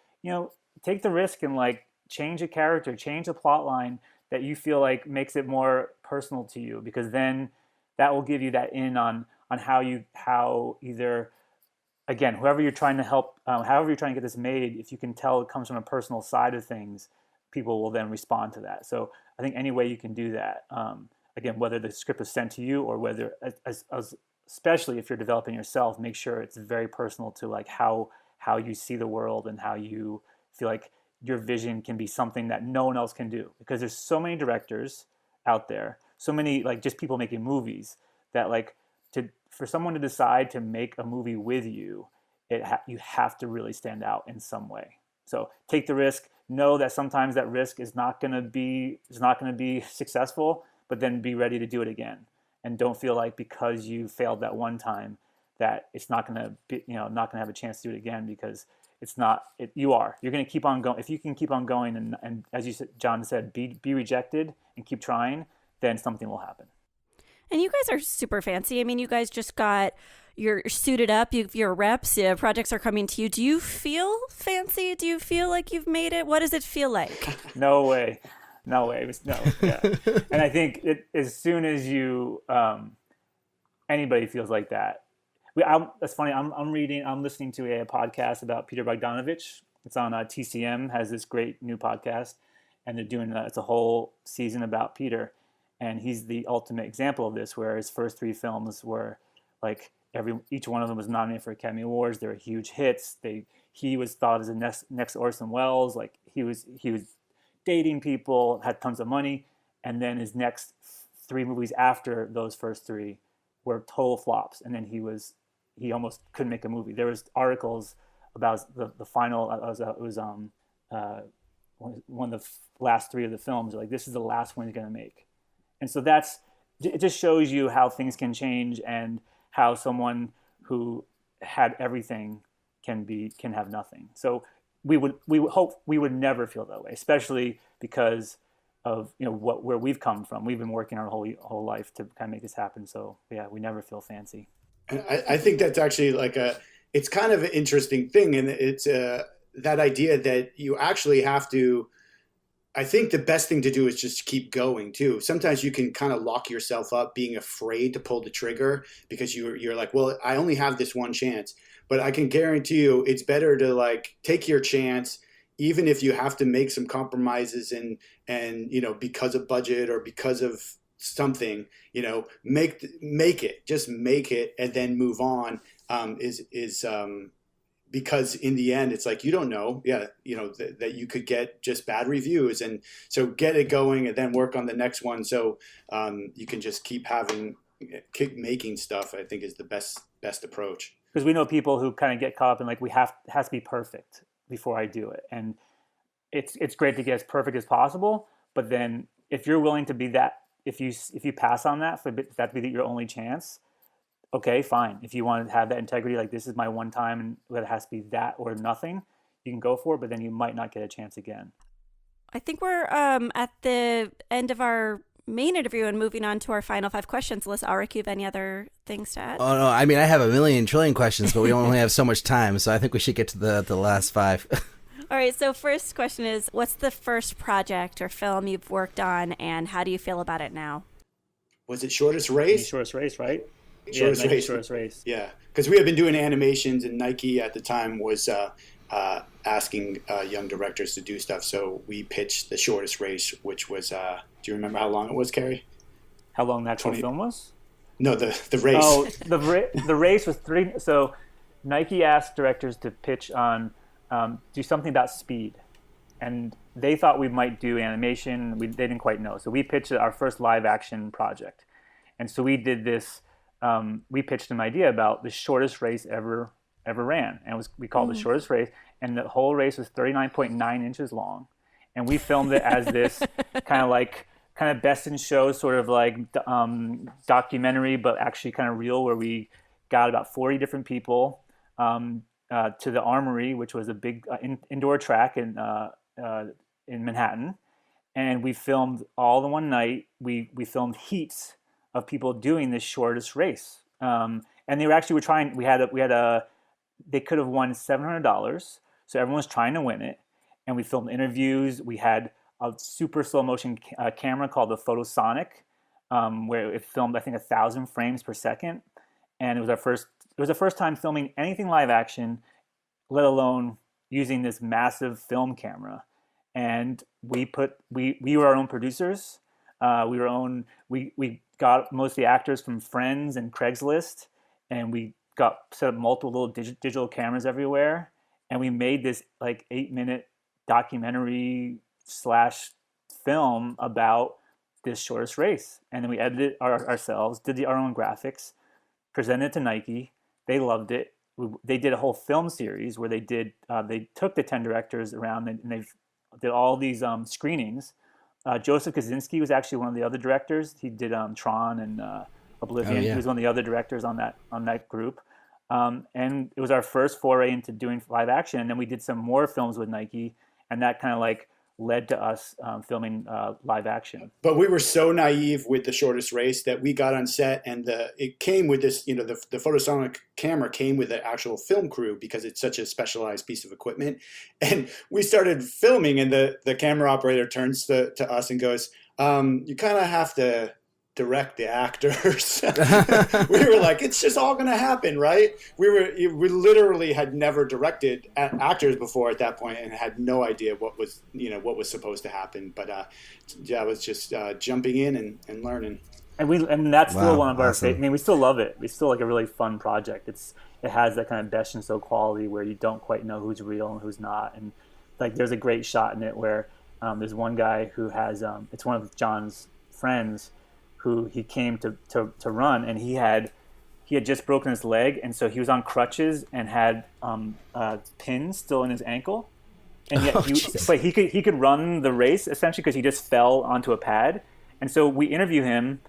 take the risk and change a character, change a plot line that you feel like makes it more personal to you, because then that will give you that in on how either, again, whoever you're trying to help, however you're trying to get this made, if you can tell it comes from a personal side of things, people will then respond to that. So I think any way you can do that, again, whether the script is sent to you or whether, especially if you're developing yourself, make sure it's very personal to how you see the world and how you feel like your vision can be something that no one else can do. Because there's so many directors out there, so many just people making movies, that for someone to decide to make a movie with you, you have to really stand out in some way. So take the risk. Know that sometimes that risk is not going to be successful, but then be ready to do it again. And don't feel like because you failed that one time that it's not going to be, not going to have a chance to do it again, because it's not. You're going to keep on going. If you can keep on going and as you said, John said, be rejected and keep trying, then something will happen.
And you guys are super fancy. I mean, you guys just you're suited up. You're reps. Projects are coming to you. Do you feel fancy? Do you feel like you've made it? What does it feel like?
No way. No. Yeah. And I think as soon as anybody feels like that. That's funny. I'm listening to a podcast about Peter Bogdanovich. It's on TCM, has this great new podcast, and they're doing it's a whole season about Peter. And he's the ultimate example of this, where his first 3 films were each one of them was nominated for Academy Awards. They were huge hits. He was thought as the next Orson Welles. He was dating people, had tons of money, and then his next 3 movies after those first 3 were total flops. And then he almost couldn't make a movie. There was articles about the final. It was one of the last 3 of the films. This is the last one he's going to make. And so it just shows you how things can change, and how someone who had everything can have nothing. So we would hope we would never feel that way, especially because of where we've come from. We've been working our whole life to kind of make this happen. So yeah, we never feel fancy.
And I think that's actually it's kind of an interesting thing, and it's that idea that you actually have to. I think the best thing to do is just keep going too. Sometimes you can kind of lock yourself up being afraid to pull the trigger because you're like, well, I only have this one chance. But I can guarantee you it's better to take your chance, even if you have to make some compromises and because of budget or because of something, make it, just make it and then move on, because in the end, it's you don't know, that you could get just bad reviews. And so get it going and then work on the next one. So you can just keep making stuff, I think is the best approach.
Because we know people who kind of get caught up in it has to be perfect before I do it. And it's great to get as perfect as possible. But then if you're willing to be that, if you pass on that, for that to be your only chance, okay, fine. If you want to have that integrity, this is my one time, and it has to be that or nothing, you can go for it, but then you might not get a chance again.
I think we're at the end of our main interview and moving on to our final 5 questions. Liz, Alrik, you have any other things to add?
Oh, no. I mean, I have a million trillion questions, but we only have so much time. So I think we should get to the last 5.
All right. So first question is, what's the first project or film you've worked on, and how do you feel about it now?
Was it Shortest Race?
Shortest Race, right?
Shortest Race.
Shortest Race.
Yeah, because we had been doing animations, and Nike at the time was asking young directors to do stuff. So we pitched the Shortest Race, which was. Do you remember how long it was, Cary?
How long the actual film was?
No, the race.
Oh, the race was 3. So Nike asked directors to pitch on do something about speed, and they thought we might do animation. They didn't quite know, so we pitched our first live action project, and so we did this. We pitched an idea about the shortest race ever ran, and we called it the Shortest Race, and the whole race was 39.9 inches long, and we filmed it as this kind of best in show sort of like documentary, but actually kind of real, where we got about 40 different people to the Armory, which was a big indoor track in Manhattan, and we filmed all in one night. We filmed heats of people doing this shortest race, and they were trying. They could have won $700, so everyone was trying to win it, and we filmed interviews. We had a super slow motion camera called the Photosonic, where it filmed I think 1,000 frames per second, and it was the first time filming anything live action, let alone using this massive film camera. And we were our own producers. We got most of the actors from Friends and Craigslist, and we set up multiple little digital cameras everywhere, and we made this like 8-minute documentary / film about this shortest race. And then we edited it ourselves, did our own graphics, presented it to Nike. They loved it. They did a whole film series where they took the 10 directors around and they did all these screenings. Joseph Kosinski was actually one of the other directors. He did Tron and Oblivion.
Oh, yeah.
He was one of the other directors on that group. And it was our first foray into doing live action. And then we did some more films with Nike, and that kind of like led to us filming live action.
But we were so naive with the Shortest Race that we got on set, and it came with this, the Photosonic camera came with an actual film crew because it's such a specialized piece of equipment. And we started filming, and the camera operator turns to us and goes, you kind of have to direct the actors. We were like, it's just all going to happen, right? We literally had never directed actors before at that point and had no idea what was supposed to happen. But I was just jumping in and learning.
And that's still one of our
awesome.
favorite. I mean, we still love it. It's still like a really fun project. It has that kind of best in show quality where you don't quite know who's real and who's not. And like, there's a great shot in it where there's one guy who has it's one of John's friends who he came to run, and he had just broken his leg, and so he was on crutches and had pins still in his ankle, and yet but he could run the race essentially because he just fell onto a pad. And so we interview him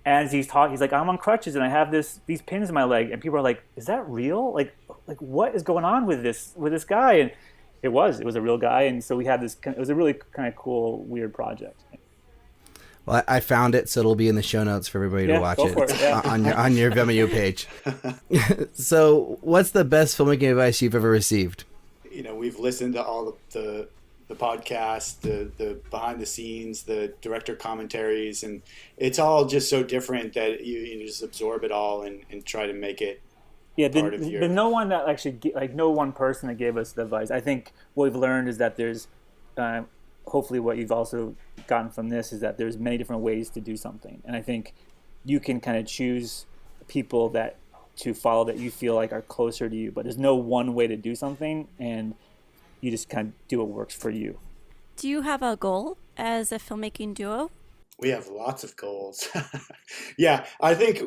as he's talking. He's like, I'm on crutches and I have these pins in my leg, and people are like, is that real? Like what is going on with this guy? And it was a real guy, and so we had this. It was a really kind of cool, weird project.
Well, I found it, so it'll be in the show notes for everybody to watch it, on your Vimeo page. So, what's the best filmmaking advice you've ever received?
We've listened to all the podcasts, the behind the scenes, the director commentaries, and it's all just so different that you just absorb it all and try to make it part of your...
There's no one that actually, no one person that gave us the advice. I think what we've learned is that there's... hopefully what you've also gotten from this is that there's many different ways to do something. And I think you can kind of choose people to follow that you feel like are closer to you, but there's no one way to do something, and you just kind of do what works for you.
Do you have a goal as a filmmaking duo?
We have lots of goals. Yeah, I think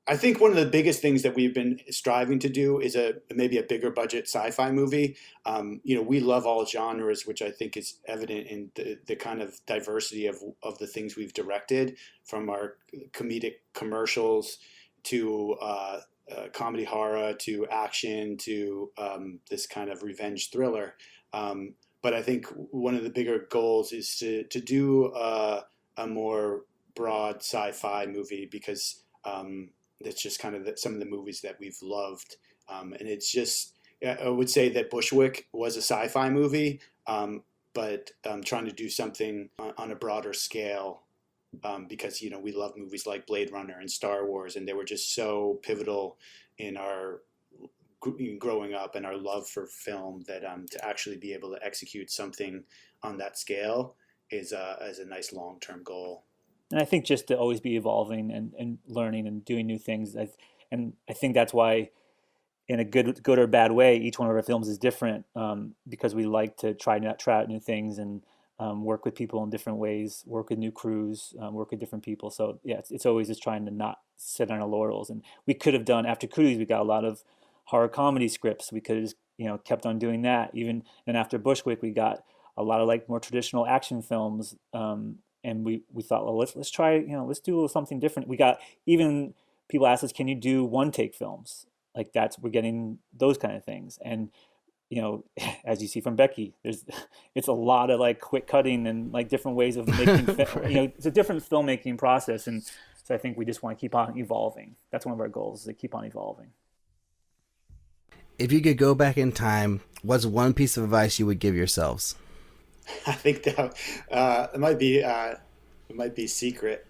I think one of the biggest things that we've been striving to do is maybe a bigger budget sci-fi movie. We love all genres, which I think is evident in the kind of diversity of the things we've directed, from our comedic commercials to comedy horror to action to this kind of revenge thriller. But I think one of the bigger goals is to do a more broad sci-fi movie, because that's just kind of some of the movies that we've loved. And it's just, I would say that Bushwick was a sci-fi movie, but trying to do something on a broader scale, because, you know, we love movies like Blade Runner and Star Wars, and they were just so pivotal in our growing up and our love for film, that to actually be able to execute something on that scale is a nice long-term goal.
And I think just to always be evolving and learning and doing new things. And I think that's why, in a good or bad way, each one of our films is different, because we like to try out new things and work with people in different ways, work with new crews, work with different people. So yeah, it's always just trying to not sit on our laurels. And we could have done, after Cooties, we got a lot of horror comedy scripts. We could have just, kept on doing that. Even, and after Bushwick, we got a lot of like more traditional action films. And we thought, well, let's try, let's do something different. We got, even people ask us, can you do one take films? Like we're getting those kind of things. And, as you see from Becky, it's a lot of like quick cutting and like different ways of making, it's a different filmmaking process. And so I think we just want to keep on evolving. That's one of our goals, is to keep on evolving.
If you could go back in time, what's one piece of advice you would give yourselves?
I think that it might be secret.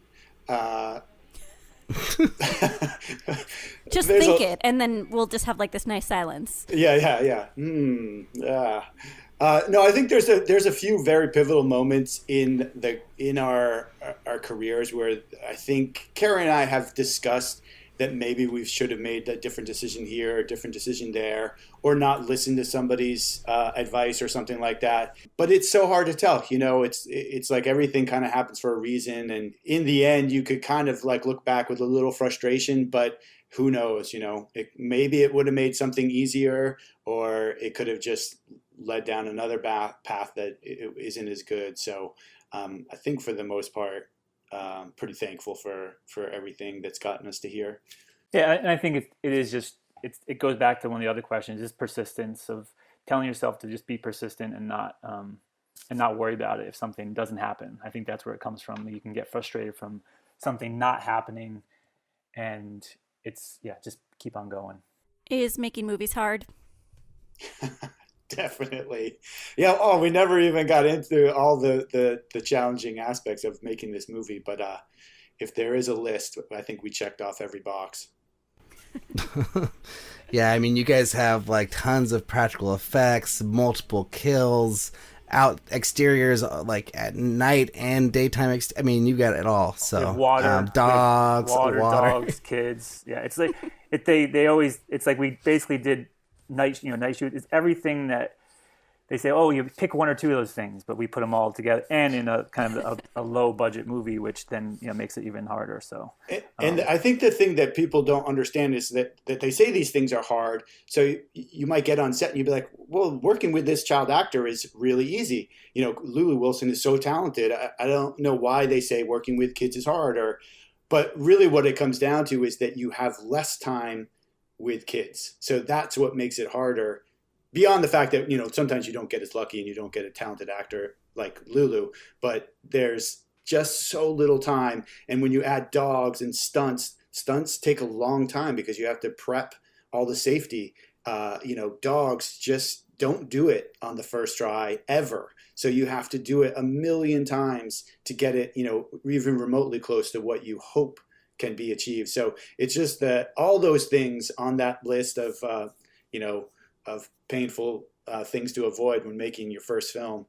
Just think it, and then we'll just have like this nice silence.
Yeah. No, I think there's a few very pivotal moments in our careers where I think Cary and I have discussed that maybe we should have made a different decision here, a different decision there, or not listen to somebody's advice or something like that. But it's so hard to tell. It's like everything kind of happens for a reason. And in the end, you could kind of like look back with a little frustration, but who knows, maybe it would have made something easier, or it could have just led down another path that isn't as good. So I think for the most part, pretty thankful for everything that's gotten us to here.
Yeah, and I think it is just, it goes back to one of the other questions, is persistence, of telling yourself to just be persistent and not worry about it if something doesn't happen. I think that's where it comes from. You can get frustrated from something not happening, and just keep on going.
Is making movies hard?
Definitely. Yeah. Oh, we never even got into all the challenging aspects of making this movie. But if there is a list, I think we checked off every box.
Yeah. I mean, you guys have like tons of practical effects, multiple kills, out exteriors like at night and daytime. I mean, you got it all. So
water,
dogs, water,
dogs, kids. Yeah. It's like, they always, it's like we basically did night shoot. It's everything that they say, oh, you pick one or two of those things, but we put them all together, and in a kind of a low budget movie, which then makes it even harder. So
and I think the thing that people don't understand is that they say these things are hard. So you might get on set and you'd be like, well, working with this child actor is really easy. Lulu Wilson is so talented. I don't know why they say working with kids is hard, but really what it comes down to is that you have less time with kids. So that's what makes it harder, beyond the fact that, sometimes you don't get as lucky and you don't get a talented actor like Lulu, but there's just so little time. And when you add dogs and stunts take a long time because you have to prep all the safety. Dogs just don't do it on the first try ever. So you have to do it a million times to get it, even remotely close to what you hope can be achieved. So it's just that all those things on that list of painful things to avoid when making your first film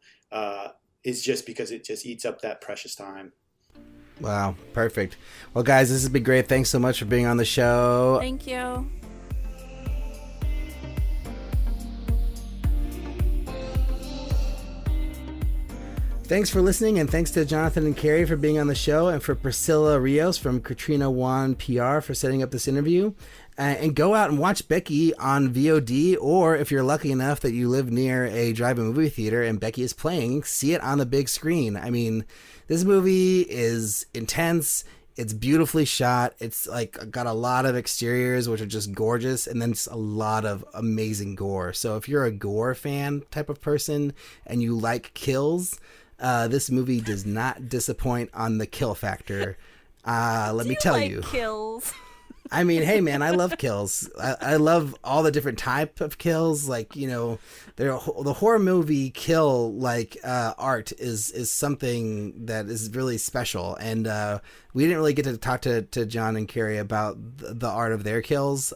is just because it just eats up that precious time.
Wow, perfect. Well, guys, this has been great. Thanks so much for being on the show.
Thank you.
Thanks for listening, and thanks to Jonathan and Cary for being on the show, and for Priscilla Rios from Katrina Juan PR for setting up this interview. And go out and watch Becky on VOD, or if you're lucky enough that you live near a drive-in movie theater and Becky is playing, see it on the big screen. I mean, this movie is intense. It's beautifully shot. It's like got a lot of exteriors, which are just gorgeous, and then just a lot of amazing gore. So if you're a gore fan type of person and you like kills, this movie does not disappoint on the kill factor. Let me tell you.
Kills.
I mean, hey man, I love kills. I love all the different type of kills. Like, you know, the horror movie kill art is something that is really special. And we didn't really get to talk to John and Cary about the art of their kills.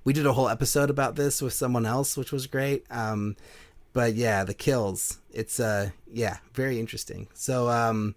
We did a whole episode about this with someone else, which was great. But yeah, the kills, it's very interesting. So,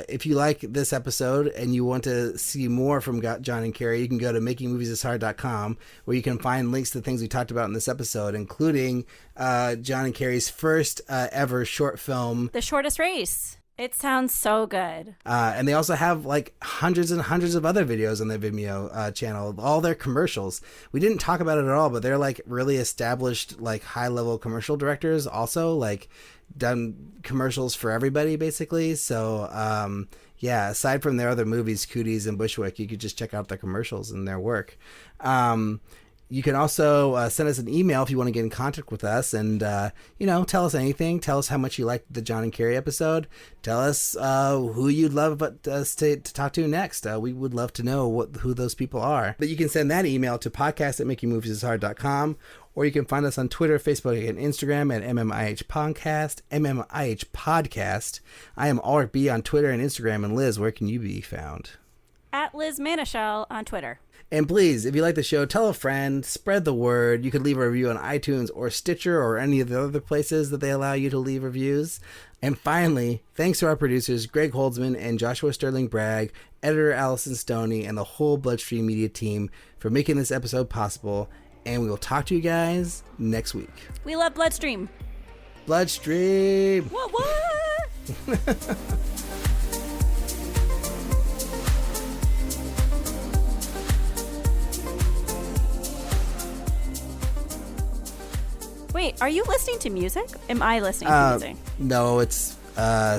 if you like this episode and you want to see more from John and Cary, you can go to makingmoviesyeshard.com, where you can find links to things we talked about in this episode, including John and Cary's first ever short film,
The Shortest Race. It sounds so good.
And they also have like hundreds and hundreds of other videos on their Vimeo channel, all their commercials. We didn't talk about it at all, but they're like really established, like high level commercial directors also, like done commercials for everybody basically. So aside from their other movies, Cooties and Bushwick, you could just check out their commercials and their work. You can also send us an email if you want to get in contact with us and, tell us anything. Tell us how much you liked the John and Cary episode. Tell us who you'd love us to talk to next. We would love to know who those people are. But you can send that email to podcast@makingmoviesishard.com, or you can find us on Twitter, Facebook, and Instagram at MMIH Podcast. I am Alrik B on Twitter and Instagram. And Liz, where can you be found?
At Liz Manischel on Twitter.
And please, if you like the show, tell a friend, spread the word. You could leave a review on iTunes or Stitcher or any of the other places that they allow you to leave reviews. And finally, thanks to our producers, Greg Holdsman and Joshua Sterling Bragg, editor Allison Stoney, and the whole Bloodstream Media team for making this episode possible. And we will talk to you guys next week.
We love Bloodstream.
Bloodstream.
What? Wait, are you listening to music? Am I listening to music?
No, it's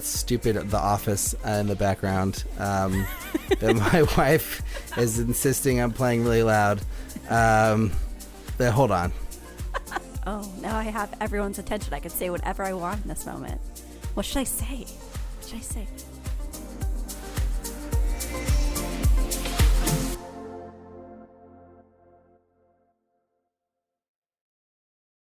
stupid The Office in the background. That my wife is insisting I'm playing really loud. But hold on.
Oh, now I have everyone's attention. I can say whatever I want in this moment. What should I say? What should I say?